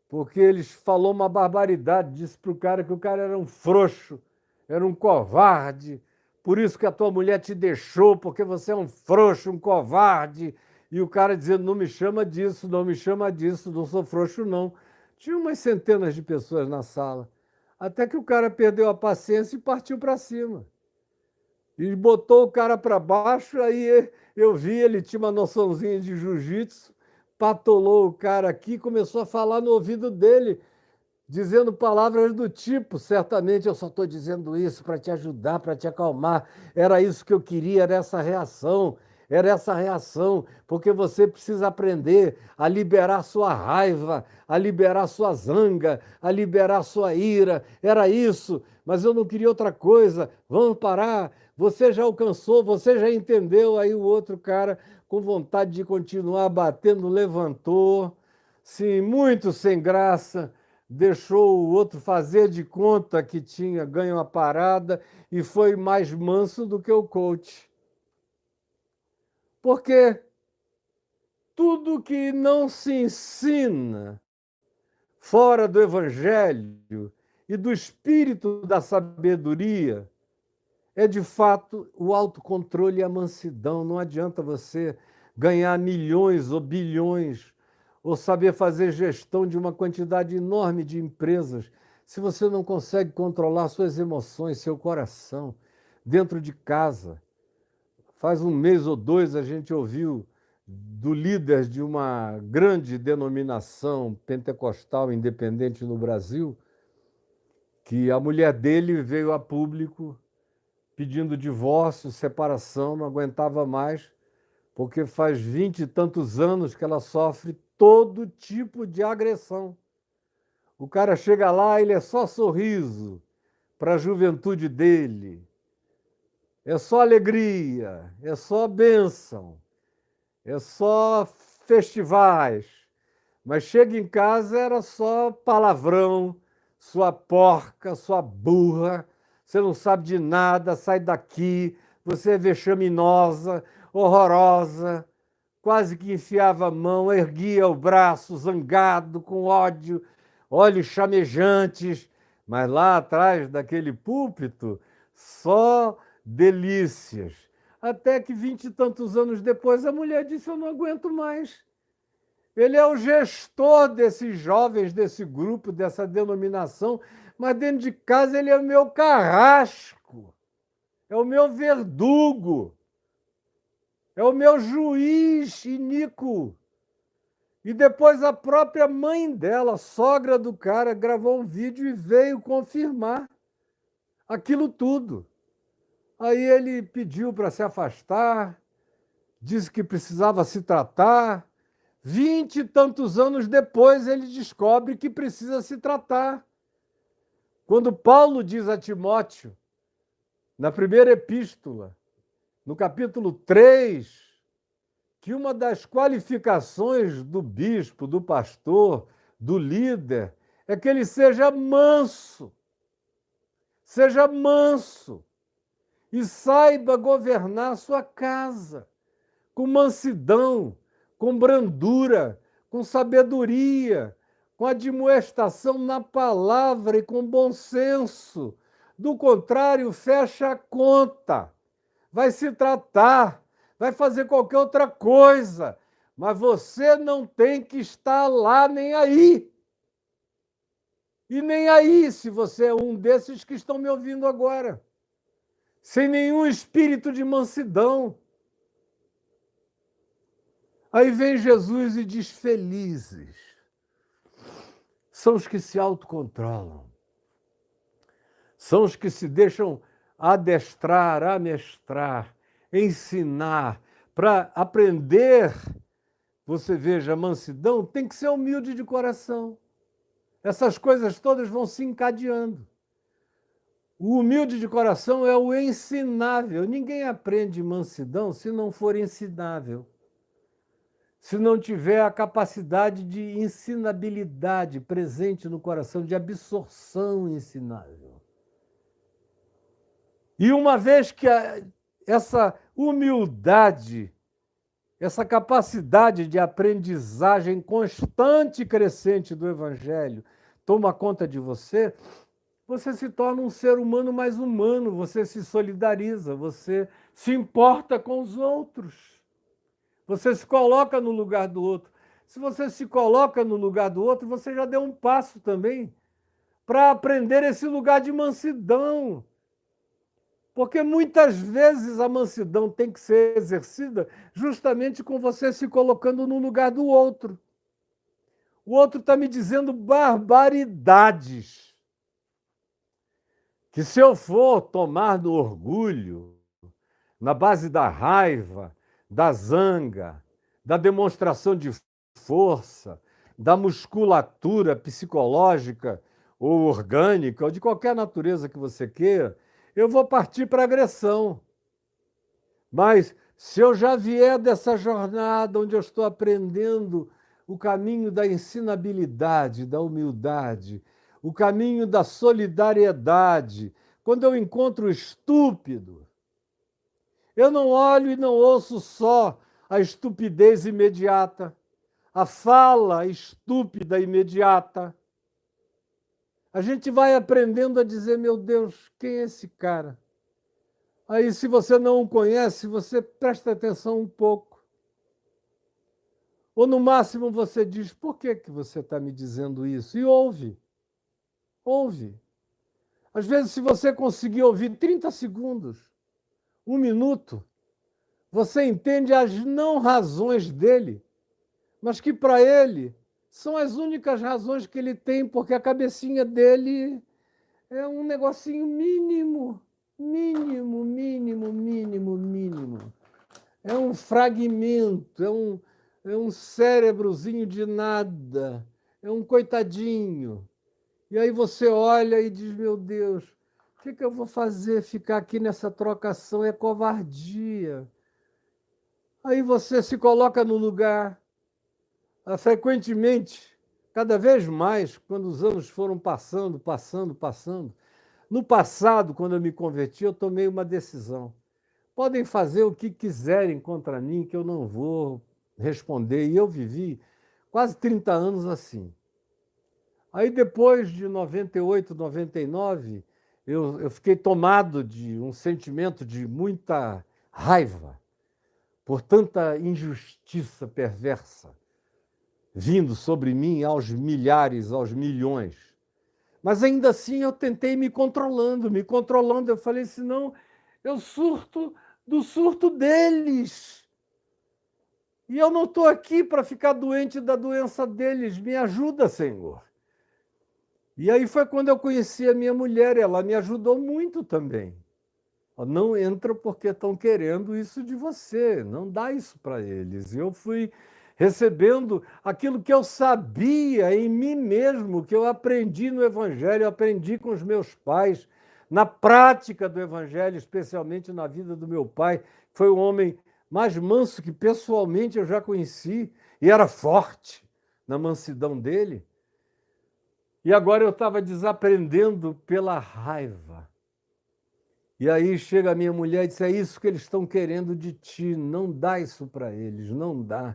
porque ele falou uma barbaridade, disse para o cara que o cara era um frouxo, era um covarde, por isso que a tua mulher te deixou, porque você é um frouxo, um covarde. E o cara dizendo, não me chama disso, não me chama disso, não sou frouxo, não. Tinha umas centenas de pessoas na sala. Até que o cara perdeu a paciência e partiu para cima. E botou o cara para baixo, aí eu vi, ele tinha uma noçãozinha de jiu-jitsu, patolou o cara aqui, começou a falar no ouvido dele, dizendo palavras do tipo, certamente eu só estou dizendo isso para te ajudar, para te acalmar, era isso que eu queria, era essa reação, porque você precisa aprender a liberar sua raiva, a liberar sua zanga, a liberar sua ira, era isso, mas eu não queria outra coisa, vamos parar, você já alcançou, você já entendeu, aí o outro cara, com vontade de continuar batendo, levantou, sim, muito sem graça, deixou o outro fazer de conta que tinha ganho a parada e foi mais manso do que o coach. Porque tudo que não se ensina fora do evangelho e do espírito da sabedoria é, de fato, o autocontrole e a mansidão. Não adianta você ganhar milhões ou bilhões ou saber fazer gestão de uma quantidade enorme de empresas se você não consegue controlar suas emoções, seu coração, dentro de casa. Faz um mês ou dois a gente ouviu do líder de uma grande denominação pentecostal independente no Brasil que a mulher dele veio a público pedindo divórcio, separação, não aguentava mais, porque faz 20 e tantos anos que ela sofre todo tipo de agressão. O cara chega lá, ele é só sorriso para a juventude dele, é só alegria, é só bênção, é só festivais. Mas chega em casa, era só palavrão, sua porca, sua burra, você não sabe de nada, sai daqui, você é vexaminosa, horrorosa, quase que enfiava a mão, erguia o braço, zangado, com ódio, olhos chamejantes, mas lá atrás daquele púlpito, só delícias. Até que 20 e tantos anos depois a mulher disse, eu não aguento mais. Ele é o gestor desses jovens, desse grupo, dessa denominação, mas dentro de casa ele é o meu carrasco, é o meu verdugo, é o meu juiz iníquo. E depois a própria mãe dela, sogra do cara, gravou um vídeo e veio confirmar aquilo tudo. Aí ele pediu para se afastar, disse que precisava se tratar. 20 e tantos anos depois, ele descobre que precisa se tratar. Quando Paulo diz a Timóteo, na primeira epístola, no capítulo 3, que uma das qualificações do bispo, do pastor, do líder, é que ele seja manso e saiba governar sua casa com mansidão, com brandura, com sabedoria, com admoestação na palavra e com bom senso. Do contrário, fecha a conta, vai se tratar, vai fazer qualquer outra coisa, mas você não tem que estar lá nem aí. E nem aí, se você é um desses que estão me ouvindo agora, sem nenhum espírito de mansidão. Aí vem Jesus e diz, felizes são os que se autocontrolam, são os que se deixam adestrar, amestrar, ensinar, para aprender. Você veja, a mansidão tem que ser humilde de coração. Essas coisas todas vão se encadeando. O humilde de coração é o ensinável. Ninguém aprende mansidão se não for ensinável. Se não tiver a capacidade de ensinabilidade presente no coração, de absorção ensinável. E uma vez que essa humildade, essa capacidade de aprendizagem constante e crescente do Evangelho toma conta de você, você se torna um ser humano mais humano, você se solidariza, você se importa com os outros. Você se coloca no lugar do outro. Se você se coloca no lugar do outro, você já deu um passo também para aprender esse lugar de mansidão. Porque muitas vezes a mansidão tem que ser exercida justamente com você se colocando no lugar do outro. O outro está me dizendo barbaridades. Que se eu for tomar no orgulho, na base da raiva, da zanga, da demonstração de força, da musculatura psicológica ou orgânica, ou de qualquer natureza que você queira, eu vou partir para a agressão. Mas se eu já vier dessa jornada onde eu estou aprendendo o caminho da ensinabilidade, da humildade, o caminho da solidariedade, quando eu encontro o estúpido, eu não olho e não ouço só a estupidez imediata, a fala estúpida imediata. A gente vai aprendendo a dizer, meu Deus, quem é esse cara? Aí, se você não o conhece, você presta atenção um pouco. Ou, no máximo, você diz, por que você está me dizendo isso? E ouve. Ouve. Às vezes, se você conseguir ouvir 30 segundos, 1 minuto, você entende as não razões dele, mas que para ele são as únicas razões que ele tem, porque a cabecinha dele é um negocinho mínimo, mínimo, mínimo, mínimo, mínimo. É um fragmento, é um cérebrozinho de nada, é um coitadinho. E aí você olha e diz, meu Deus, o que eu vou fazer? Ficar aqui nessa trocação é covardia. Aí você se coloca no lugar. Frequentemente, cada vez mais, quando os anos foram passando, passando, passando. No passado, quando eu me converti, eu tomei uma decisão. Podem fazer o que quiserem contra mim, que eu não vou responder. E eu vivi quase 30 anos assim. Aí, depois de 98, 99, eu fiquei tomado de um sentimento de muita raiva por tanta injustiça perversa vindo sobre mim aos milhares, aos milhões. Mas ainda assim eu tentei me controlando. Eu falei, senão eu surto do surto deles. E eu não estou aqui para ficar doente da doença deles. Me ajuda, Senhor. E aí foi quando eu conheci a minha mulher. Ela me ajudou muito também. Não entra porque estão querendo isso de você. Não dá isso para eles. Eu fui recebendo aquilo que eu sabia em mim mesmo, que eu aprendi no Evangelho, eu aprendi com os meus pais, na prática do Evangelho, especialmente na vida do meu pai, que foi o homem mais manso que pessoalmente eu já conheci, e era forte na mansidão dele. E agora eu estava desaprendendo pela raiva. E aí chega a minha mulher e diz, é isso que eles estão querendo de ti, não dá isso para eles, não dá.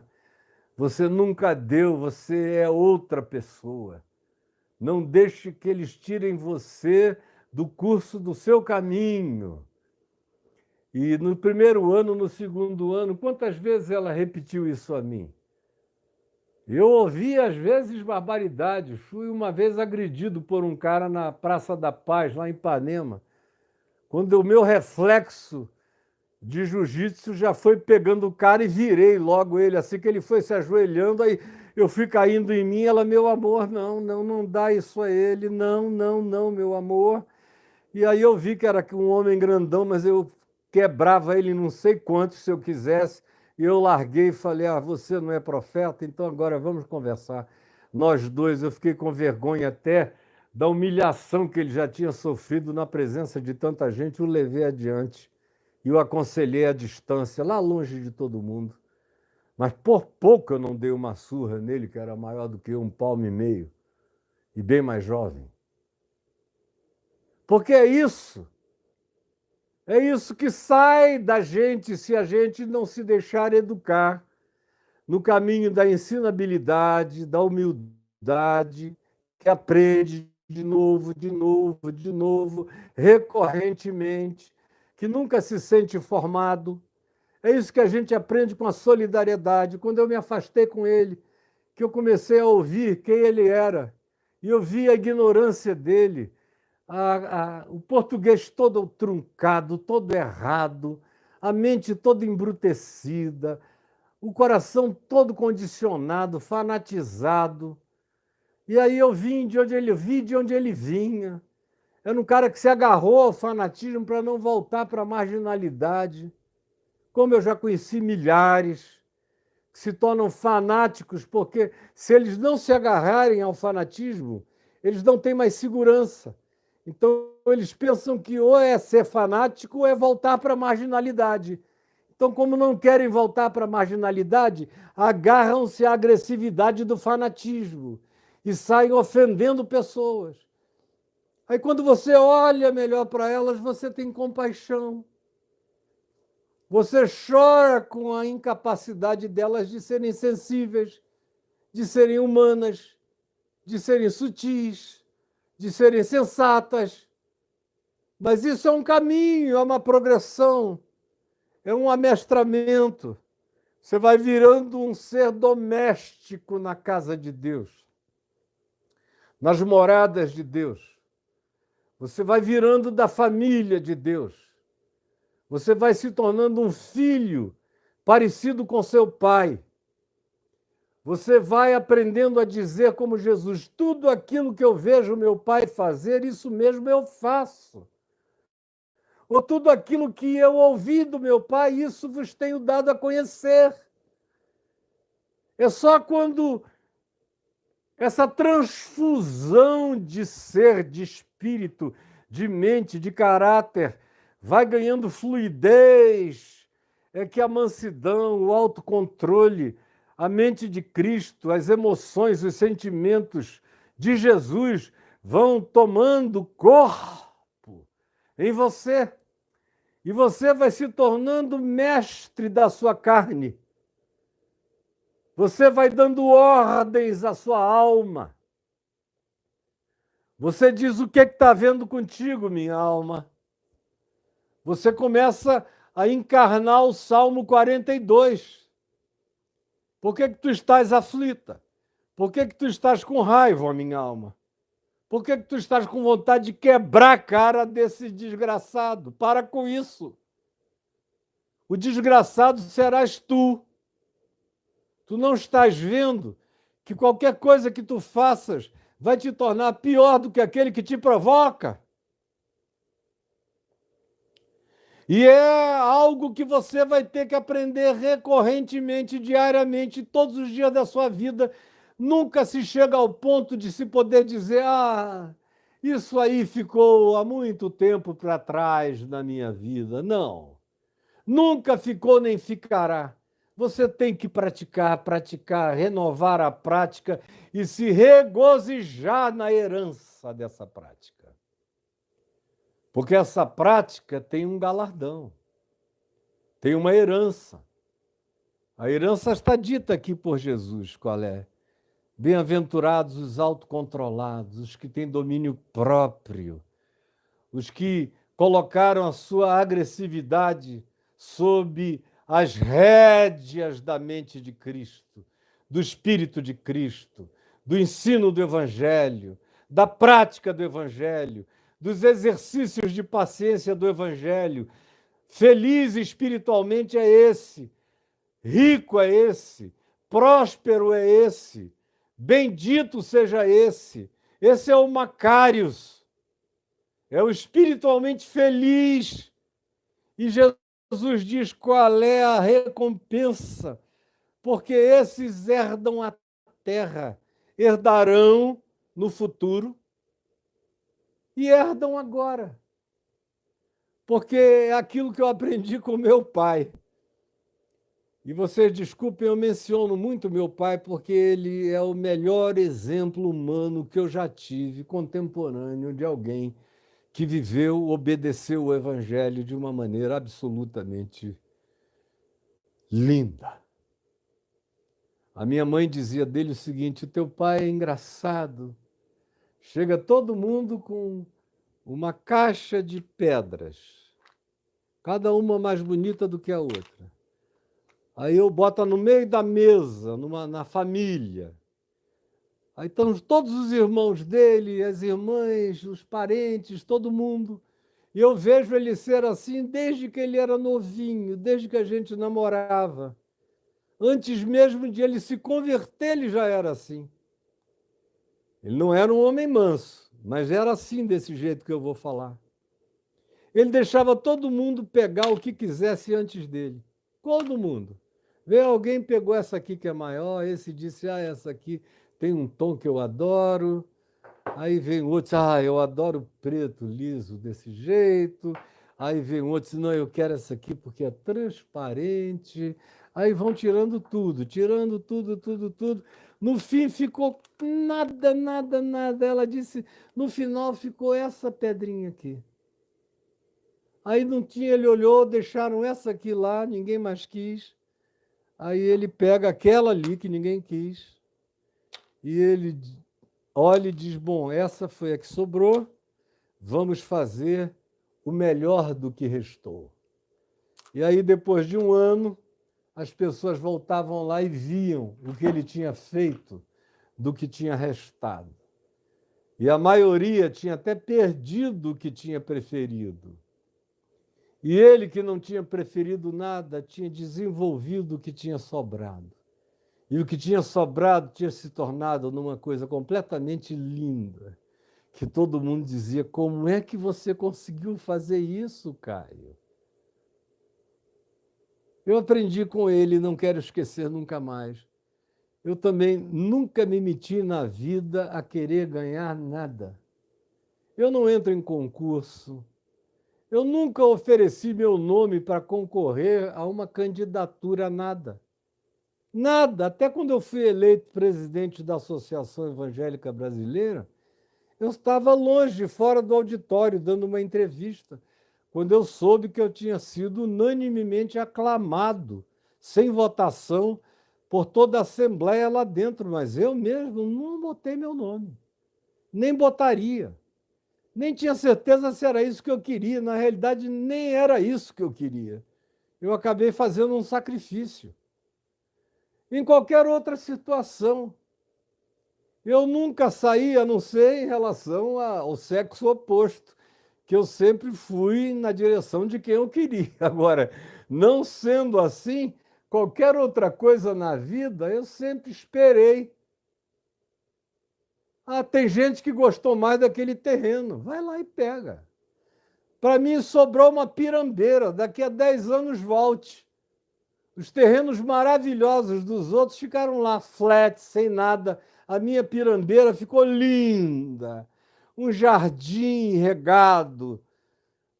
Você nunca deu, você é outra pessoa. Não deixe que eles tirem você do curso do seu caminho. E no primeiro ano, no segundo ano, quantas vezes ela repetiu isso a mim? Eu ouvi, às vezes, barbaridades. Fui uma vez agredido por um cara na Praça da Paz, lá em Ipanema, quando o meu reflexo de jiu-jitsu já foi pegando o cara e virei logo ele. Assim que ele foi se ajoelhando, aí eu fui caindo em mim. Ela, meu amor, não dá isso a ele. Não, meu amor. E aí eu vi que era um homem grandão, mas eu quebrava ele não sei quanto, se eu quisesse. E eu larguei e falei, você não é profeta, então agora vamos conversar. Nós dois, eu fiquei com vergonha até da humilhação que ele já tinha sofrido na presença de tanta gente, o levei adiante e o aconselhei à distância, lá longe de todo mundo. Mas por pouco eu não dei uma surra nele, que era maior do que 1,5 palmo e bem mais jovem. Porque é isso que sai da gente se a gente não se deixar educar no caminho da ensinabilidade, da humildade, que aprende de novo, de novo, de novo, recorrentemente, que nunca se sente formado. É isso que a gente aprende com a solidariedade. Quando eu me afastei com ele, que eu comecei a ouvir quem ele era, e eu vi a ignorância dele, o português todo truncado, todo errado, a mente toda embrutecida, o coração todo condicionado, fanatizado. E aí eu vi de onde ele vinha. Era um cara que se agarrou ao fanatismo para não voltar para a marginalidade. Como eu já conheci milhares que se tornam fanáticos, porque se eles não se agarrarem ao fanatismo, eles não têm mais segurança. Então, eles pensam que ou é ser fanático ou é voltar para a marginalidade. Então, como não querem voltar para a marginalidade, agarram-se à agressividade do fanatismo e saem ofendendo pessoas. Aí, quando você olha melhor para elas, você tem compaixão. Você chora com a incapacidade delas de serem sensíveis, de serem humanas, de serem sutis, de serem sensatas. Mas isso é um caminho, é uma progressão, é um amestramento. Você vai virando um ser doméstico na casa de Deus, nas moradas de Deus. Você vai virando da família de Deus. Você vai se tornando um filho parecido com seu pai. Você vai aprendendo a dizer como Jesus: tudo aquilo que eu vejo meu pai fazer, isso mesmo eu faço. Ou tudo aquilo que eu ouvi do meu pai, isso vos tenho dado a conhecer. É só quando essa transfusão de ser, de espírito, de mente, de caráter, vai ganhando fluidez, é que a mansidão, o autocontrole, a mente de Cristo, as emoções, os sentimentos de Jesus vão tomando corpo em você. E você vai se tornando mestre da sua carne. Você vai dando ordens à sua alma. Você diz: o que está vendo contigo, minha alma? Você começa a encarnar o Salmo 42. Por que tu estás aflita? Por que tu estás com raiva, minha alma? Por que tu estás com vontade de quebrar a cara desse desgraçado? Para com isso. O desgraçado serás tu. Tu não estás vendo que qualquer coisa que tu faças vai te tornar pior do que aquele que te provoca? E é algo que você vai ter que aprender recorrentemente, diariamente, todos os dias da sua vida. Nunca se chega ao ponto de se poder dizer: isso aí ficou há muito tempo para trás na minha vida. Não. Nunca ficou nem ficará. Você tem que praticar, praticar, renovar a prática e se regozijar na herança dessa prática. Porque essa prática tem um galardão, tem uma herança. A herança está dita aqui por Jesus, qual é? Bem-aventurados os autocontrolados, os que têm domínio próprio, os que colocaram a sua agressividade sob as rédeas da mente de Cristo, do Espírito de Cristo, do ensino do Evangelho, da prática do Evangelho, dos exercícios de paciência do Evangelho. Feliz espiritualmente é esse, rico é esse, próspero é esse, bendito seja esse. Esse é o Macários, é o espiritualmente feliz. E Jesus diz qual é a recompensa, porque esses herdam a terra, herdarão no futuro e herdam agora. Porque é aquilo que eu aprendi com meu pai. E vocês desculpem, eu menciono muito meu pai, porque ele é o melhor exemplo humano que eu já tive, contemporâneo de alguém que viveu, obedeceu o Evangelho de uma maneira absolutamente linda. A minha mãe dizia dele o seguinte: teu pai é engraçado. Chega todo mundo com uma caixa de pedras, cada uma mais bonita do que a outra. Aí eu boto no meio da mesa, na família. Aí estão todos os irmãos dele, as irmãs, os parentes, todo mundo. E eu vejo ele ser assim desde que ele era novinho, desde que a gente namorava. Antes mesmo de ele se converter, ele já era assim. Ele não era um homem manso, mas era assim, desse jeito que eu vou falar. Ele deixava todo mundo pegar o que quisesse antes dele. Todo mundo. Veio alguém, pegou essa aqui que é maior, esse disse, essa aqui tem um tom que eu adoro. Aí vem outro, eu adoro preto, liso, desse jeito. Aí vem outro, não, eu quero essa aqui porque é transparente. Aí vão tirando tudo, tudo. No fim ficou nada, nada, nada. Ela disse, no final ficou essa pedrinha aqui. Aí não tinha, ele olhou, deixaram essa aqui lá, ninguém mais quis. Aí ele pega aquela ali que ninguém quis. E ele olha e diz, bom, essa foi a que sobrou, vamos fazer o melhor do que restou. E aí, depois de um ano, as pessoas voltavam lá e viam o que ele tinha feito do que tinha restado. E a maioria tinha até perdido o que tinha preferido. E ele, que não tinha preferido nada, tinha desenvolvido o que tinha sobrado. E o que tinha sobrado tinha se tornado numa coisa completamente linda, que todo mundo dizia, como é que você conseguiu fazer isso, Caio? Eu aprendi com ele, não quero esquecer nunca mais. Eu também nunca me meti na vida a querer ganhar nada. Eu não entro em concurso. Eu nunca ofereci meu nome para concorrer a uma candidatura a nada. Nada. Até quando eu fui eleito presidente da Associação Evangélica Brasileira, eu estava longe, fora do auditório, dando uma entrevista, quando eu soube que eu tinha sido unanimemente aclamado, sem votação, por toda a Assembleia lá dentro, mas eu mesmo não botei meu nome, nem botaria. Nem tinha certeza se era isso que eu queria, na realidade, nem era isso que eu queria. Eu acabei fazendo um sacrifício. Em qualquer outra situação, eu nunca saí, a não ser em relação ao sexo oposto, que eu sempre fui na direção de quem eu queria. Agora, não sendo assim, qualquer outra coisa na vida, eu sempre esperei. Tem gente que gostou mais daquele terreno. Vai lá e pega. Para mim, sobrou uma pirambeira. Daqui a 10 anos, volte. Os terrenos maravilhosos dos outros ficaram lá, flat, sem nada. A minha pirambeira ficou linda. Um jardim regado.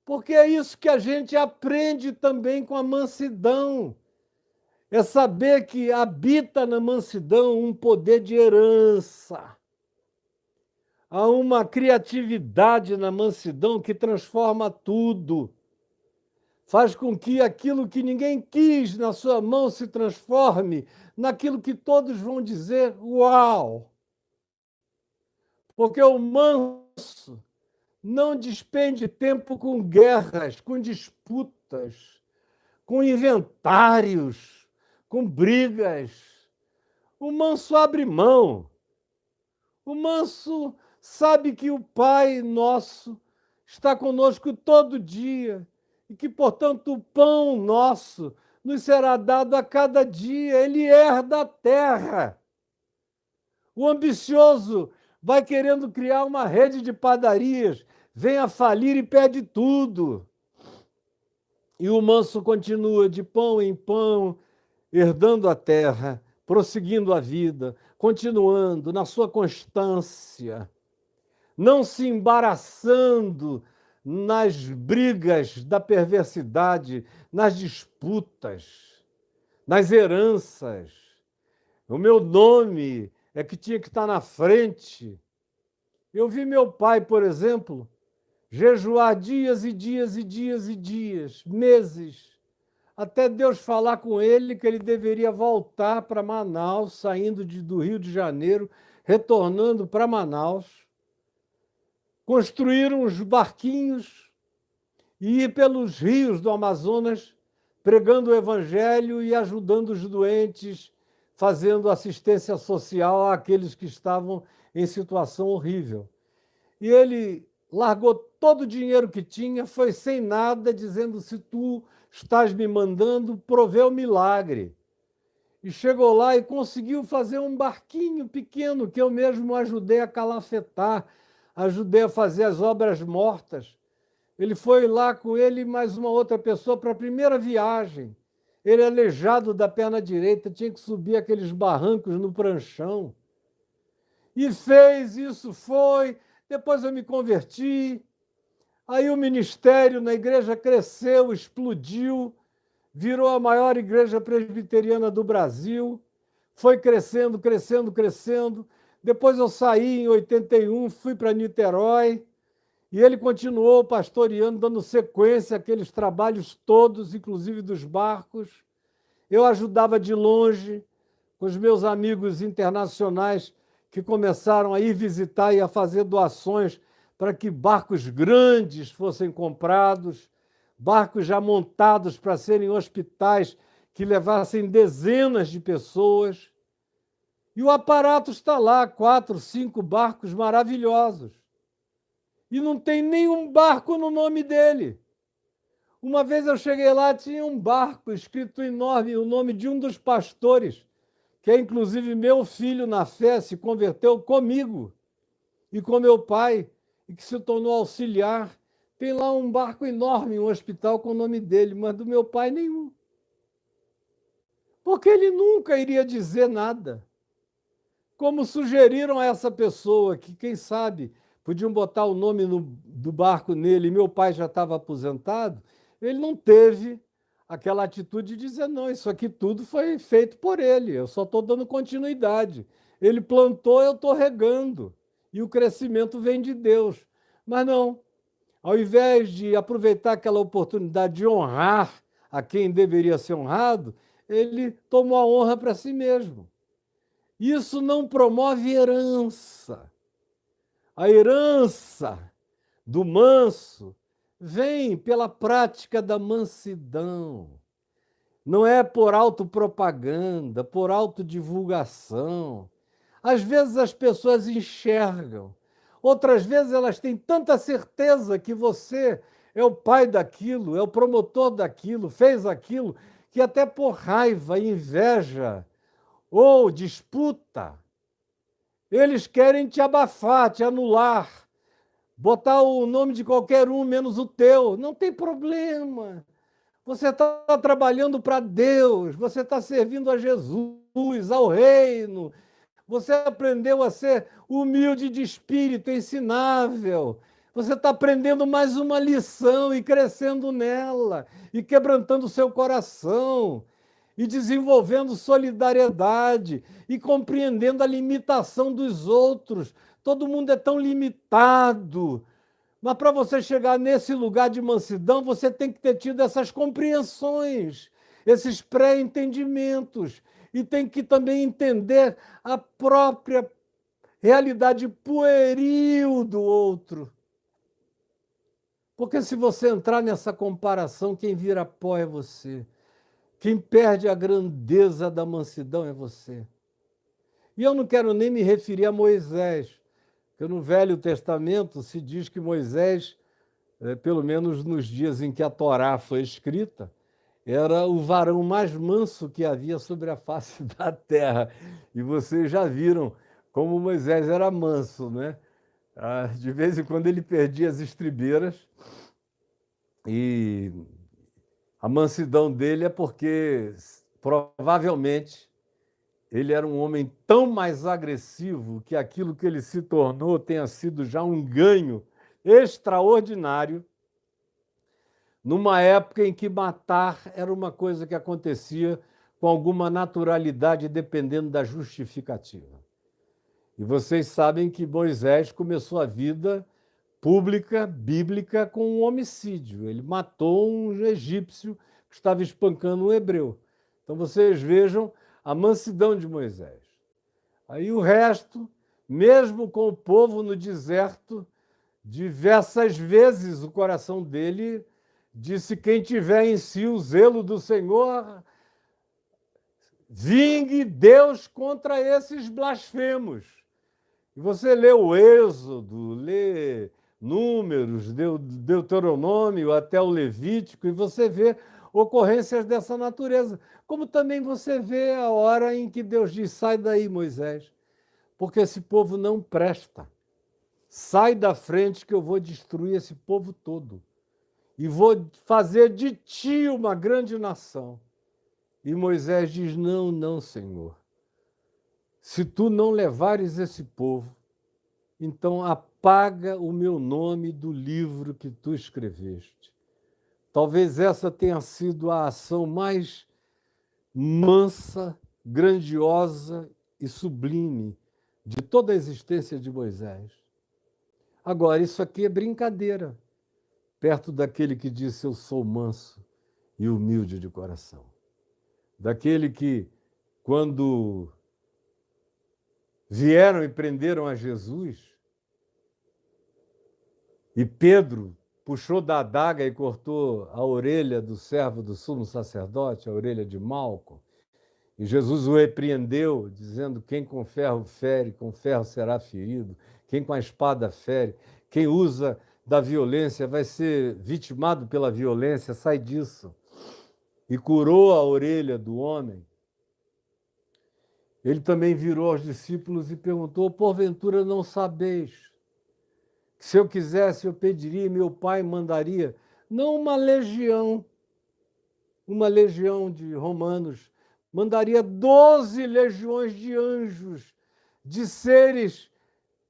Porque é isso que a gente aprende também com a mansidão. É saber que habita na mansidão um poder de herança. Há uma criatividade na mansidão que transforma tudo. Faz com que aquilo que ninguém quis na sua mão se transforme naquilo que todos vão dizer, uau! Porque o manso não despende tempo com guerras, com disputas, com inventários, com brigas. O manso abre mão. O manso sabe que o Pai nosso está conosco todo dia e que, portanto, o pão nosso nos será dado a cada dia. Ele herda a terra. O ambicioso vai querendo criar uma rede de padarias, vem a falir e perde tudo. E o manso continua de pão em pão, herdando a terra, prosseguindo a vida, continuando na sua constância, não se embaraçando nas brigas da perversidade, nas disputas, nas heranças. O meu nome é que tinha que estar na frente. Eu vi meu pai, por exemplo, jejuar dias e dias e dias e dias, meses, até Deus falar com ele que ele deveria voltar para Manaus, saindo do Rio de Janeiro, retornando para Manaus. Construíram os barquinhos e ir pelos rios do Amazonas, pregando o evangelho e ajudando os doentes, fazendo assistência social àqueles que estavam em situação horrível. E ele largou todo o dinheiro que tinha, foi sem nada, dizendo: se tu estás me mandando, provê o milagre. E chegou lá e conseguiu fazer um barquinho pequeno que eu mesmo ajudei a calafetar, ajudei a fazer as obras mortas. Ele foi lá com ele e mais uma outra pessoa para a primeira viagem. Ele, aleijado da perna direita, tinha que subir aqueles barrancos no pranchão. E fez isso, foi. Depois eu me converti. Aí o ministério na igreja cresceu, explodiu, virou a maior igreja presbiteriana do Brasil. Foi crescendo, crescendo, crescendo. Depois eu saí em 81, fui para Niterói. E ele continuou pastoreando, dando sequência àqueles trabalhos todos, inclusive dos barcos. Eu ajudava de longe, com os meus amigos internacionais que começaram a ir visitar e a fazer doações para que barcos grandes fossem comprados, barcos já montados para serem hospitais que levassem dezenas de pessoas. E o aparato está lá, 4, 5 barcos maravilhosos. E não tem nenhum barco no nome dele. Uma vez eu cheguei lá, tinha um barco escrito enorme, o nome de um dos pastores, que é inclusive meu filho na fé, se converteu comigo e com meu pai, e que se tornou auxiliar. Tem lá um barco enorme, um hospital com o nome dele, mas do meu pai nenhum. Porque ele nunca iria dizer nada. Como sugeriram a essa pessoa, que quem sabe podiam botar o nome do barco nele, e meu pai já estava aposentado, ele não teve aquela atitude de dizer: não, isso aqui tudo foi feito por ele, eu só estou dando continuidade. Ele plantou, eu estou regando, e o crescimento vem de Deus. Mas não, ao invés de aproveitar aquela oportunidade de honrar a quem deveria ser honrado, ele tomou a honra para si mesmo. Isso não promove herança. A herança do manso vem pela prática da mansidão. Não é por autopropaganda, por autodivulgação. Às vezes as pessoas enxergam, outras vezes elas têm tanta certeza que você é o pai daquilo, é o promotor daquilo, fez aquilo, que até por raiva, inveja ou disputa, eles querem te abafar, te anular, botar o nome de qualquer um menos o teu. Não tem problema. Você está trabalhando para Deus, você está servindo a Jesus, ao reino. Você aprendeu a ser humilde de espírito, ensinável. Você está aprendendo mais uma lição e crescendo nela, e quebrantando o seu coração, e desenvolvendo solidariedade, e compreendendo a limitação dos outros. Todo mundo é tão limitado. Mas para você chegar nesse lugar de mansidão, você tem que ter tido essas compreensões, esses pré-entendimentos, e tem que também entender a própria realidade pueril do outro. Porque se você entrar nessa comparação, quem vira pó é você. Quem perde a grandeza da mansidão é você. E eu não quero nem me referir a Moisés, porque no Velho Testamento se diz que Moisés, pelo menos nos dias em que a Torá foi escrita, era o varão mais manso que havia sobre a face da terra. E vocês já viram como Moisés era manso, né? De vez em quando ele perdia as estribeiras, e a mansidão dele é porque provavelmente ele era um homem tão mais agressivo que aquilo que ele se tornou tenha sido já um ganho extraordinário, numa época em que matar era uma coisa que acontecia com alguma naturalidade, dependendo da justificativa. E vocês sabem que Moisés começou a vida pública, bíblica, com um homicídio. Ele matou um egípcio que estava espancando um hebreu. Então vocês vejam a mansidão de Moisés. Aí o resto, mesmo com o povo no deserto, diversas vezes o coração dele disse: quem tiver em si o zelo do Senhor, vingue Deus contra esses blasfemos. E você lê o Êxodo, lê Números, Deuteronômio até o Levítico, e você vê ocorrências dessa natureza. Como também você vê a hora em que Deus diz: sai daí, Moisés, porque esse povo não presta. Sai da frente que eu vou destruir esse povo todo. E vou fazer de ti uma grande nação. E Moisés diz: não, não, Senhor. Se tu não levares esse povo, então apaga o meu nome do livro que tu escreveste. Talvez essa tenha sido a ação mais mansa, grandiosa e sublime de toda a existência de Moisés. Agora, isso aqui é brincadeira, perto daquele que disse: eu sou manso e humilde de coração. Daquele que, quando vieram e prenderam a Jesus, e Pedro puxou da adaga e cortou a orelha do servo do sumo sacerdote, a orelha de Malco, e Jesus o repreendeu, dizendo: quem com ferro fere, com ferro será ferido, quem com a espada fere, quem usa da violência vai ser vitimado pela violência, sai disso. E curou a orelha do homem. Ele também virou aos discípulos e perguntou: porventura não sabeis que se eu quisesse eu pediria e meu pai mandaria, não uma legião de romanos, mandaria 12 legiões de anjos, de seres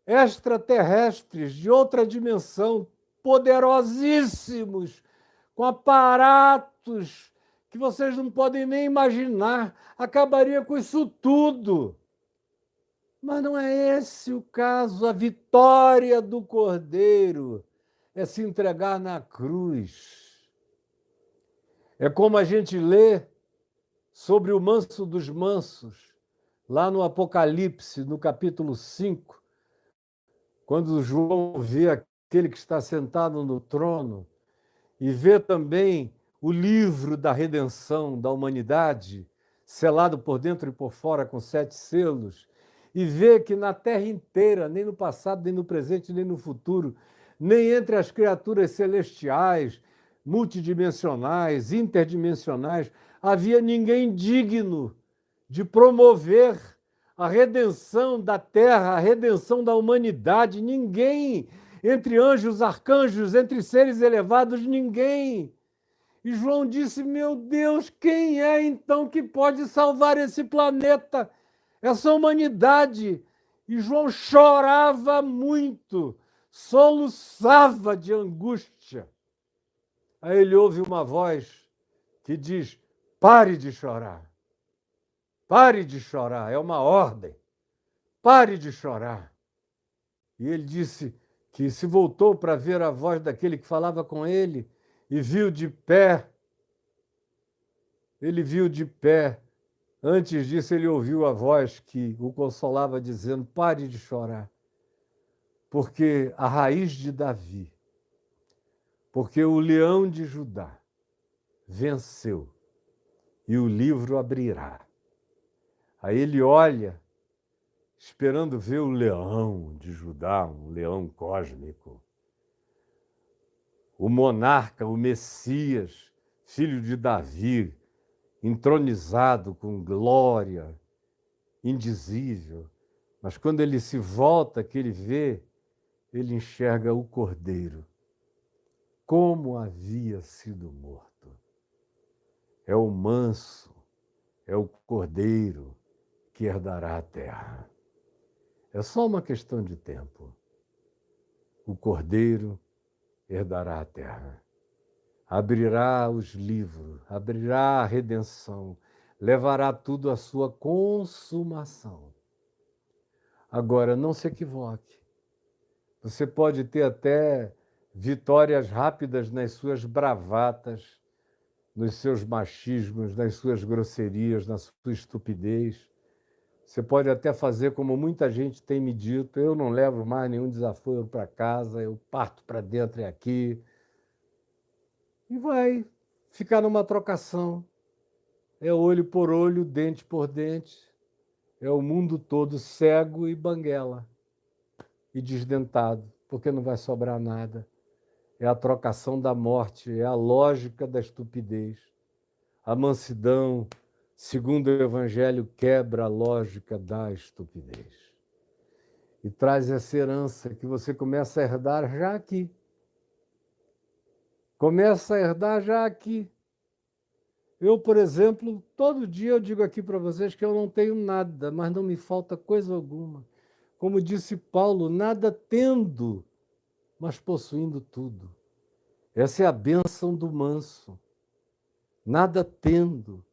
extraterrestres, de outra dimensão, poderosíssimos, com aparatos que vocês não podem nem imaginar, acabaria com isso tudo. Mas não é esse o caso. A vitória do Cordeiro é se entregar na cruz. É como a gente lê sobre o manso dos mansos, lá no Apocalipse, no capítulo 5, quando João vê aquele que está sentado no trono e vê também o livro da redenção da humanidade, selado por dentro e por fora com 7 selos, e vê que na terra inteira, nem no passado, nem no presente, nem no futuro, nem entre as criaturas celestiais, multidimensionais, interdimensionais, havia ninguém digno de promover a redenção da terra, a redenção da humanidade. Ninguém, entre anjos, arcanjos, entre seres elevados, ninguém. E João disse: meu Deus, quem é então que pode salvar esse planeta, essa humanidade? E João chorava muito, soluçava de angústia. Aí ele ouve uma voz que diz: pare de chorar. Pare de chorar, é uma ordem. Pare de chorar. E ele disse que se voltou para ver a voz daquele que falava com ele e viu de pé. Ele viu de pé. Antes disso, ele ouviu a voz que o consolava, dizendo: pare de chorar, porque a raiz de Davi, porque o leão de Judá venceu e o livro abrirá. Aí ele olha, esperando ver o leão de Judá, um leão cósmico, o monarca, o Messias, filho de Davi, entronizado com glória indizível. Mas quando ele se volta, que ele vê, ele enxerga o Cordeiro, como havia sido morto. É o manso, é o Cordeiro que herdará a terra. É só uma questão de tempo. O Cordeiro herdará a terra. Abrirá os livros, abrirá a redenção, levará tudo à sua consumação. Agora, não se equivoque. Você pode ter até vitórias rápidas nas suas bravatas, nos seus machismos, nas suas grosserias, na sua estupidez. Você pode até fazer como muita gente tem me dito: eu não levo mais nenhum desaforo para casa, eu parto para dentro e aqui. E vai ficar numa trocação. É olho por olho, dente por dente. É o mundo todo cego e banguela. E desdentado, porque não vai sobrar nada. É a trocação da morte, é a lógica da estupidez. A mansidão, segundo o Evangelho, quebra a lógica da estupidez. E traz essa herança que você começa a herdar já aqui. Começa a herdar já aqui. Eu, por exemplo, todo dia eu digo aqui para vocês que eu não tenho nada, mas não me falta coisa alguma. Como disse Paulo, nada tendo, mas possuindo tudo. Essa é a bênção do manso. Nada tendo,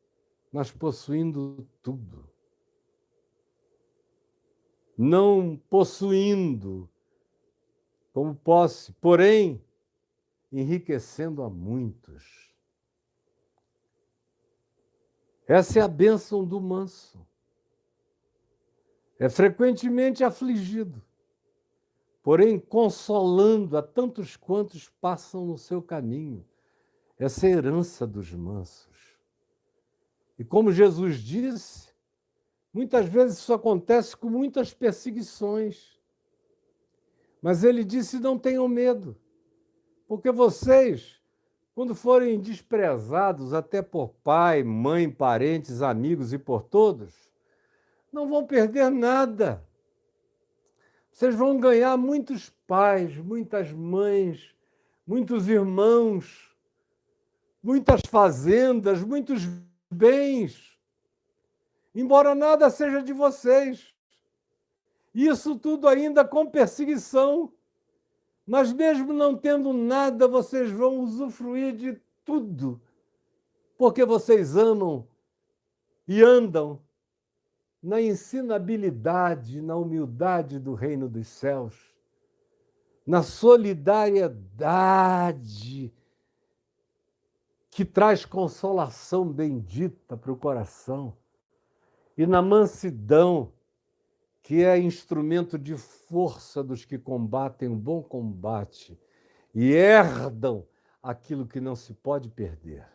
mas possuindo tudo. Não possuindo como posse, porém enriquecendo a muitos. Essa é a bênção do manso. É frequentemente afligido, porém consolando a tantos quantos passam no seu caminho. Essa é a herança dos mansos. E como Jesus disse, muitas vezes isso acontece com muitas perseguições. Mas ele disse: não tenham medo, porque vocês, quando forem desprezados até por pai, mãe, parentes, amigos e por todos, não vão perder nada. Vocês vão ganhar muitos pais, muitas mães, muitos irmãos, muitas fazendas, muitos bens, embora nada seja de vocês. Isso tudo ainda com perseguição. Mas mesmo não tendo nada, vocês vão usufruir de tudo, porque vocês amam e andam na ensinabilidade, na humildade do reino dos céus, na solidariedade que traz consolação bendita para o coração, e na mansidão, que é instrumento de força dos que combatem o bom combate e herdam aquilo que não se pode perder,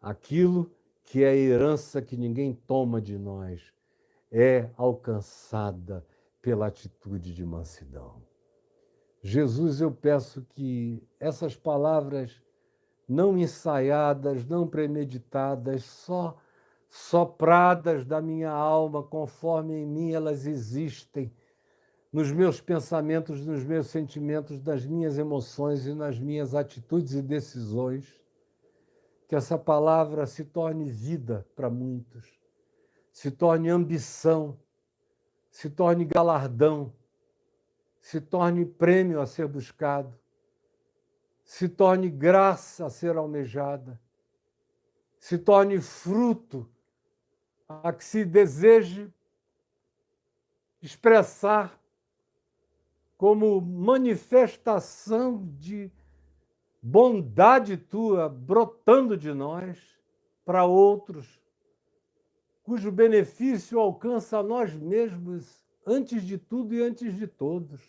aquilo que é a herança que ninguém toma de nós, é alcançada pela atitude de mansidão. Jesus, eu peço que essas palavras não ensaiadas, não premeditadas, só sopradas da minha alma, conforme em mim elas existem, nos meus pensamentos, nos meus sentimentos, nas minhas emoções e nas minhas atitudes e decisões, que essa palavra se torne vida para muitos, se torne ambição, se torne galardão, se torne prêmio a ser buscado, se torne graça a ser almejada, se torne fruto a que se deseje expressar como manifestação de bondade tua brotando de nós para outros, cujo benefício alcança a nós mesmos antes de tudo e antes de todos.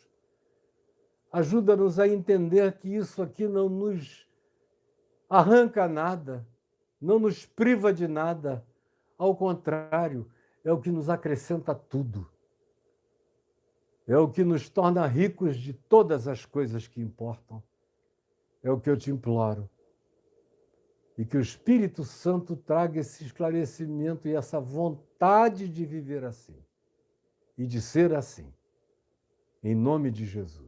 Ajuda-nos a entender que isso aqui não nos arranca nada, não nos priva de nada. Ao contrário, é o que nos acrescenta tudo. É o que nos torna ricos de todas as coisas que importam. É o que eu te imploro. E que o Espírito Santo traga esse esclarecimento e essa vontade de viver assim. E de ser assim. Em nome de Jesus.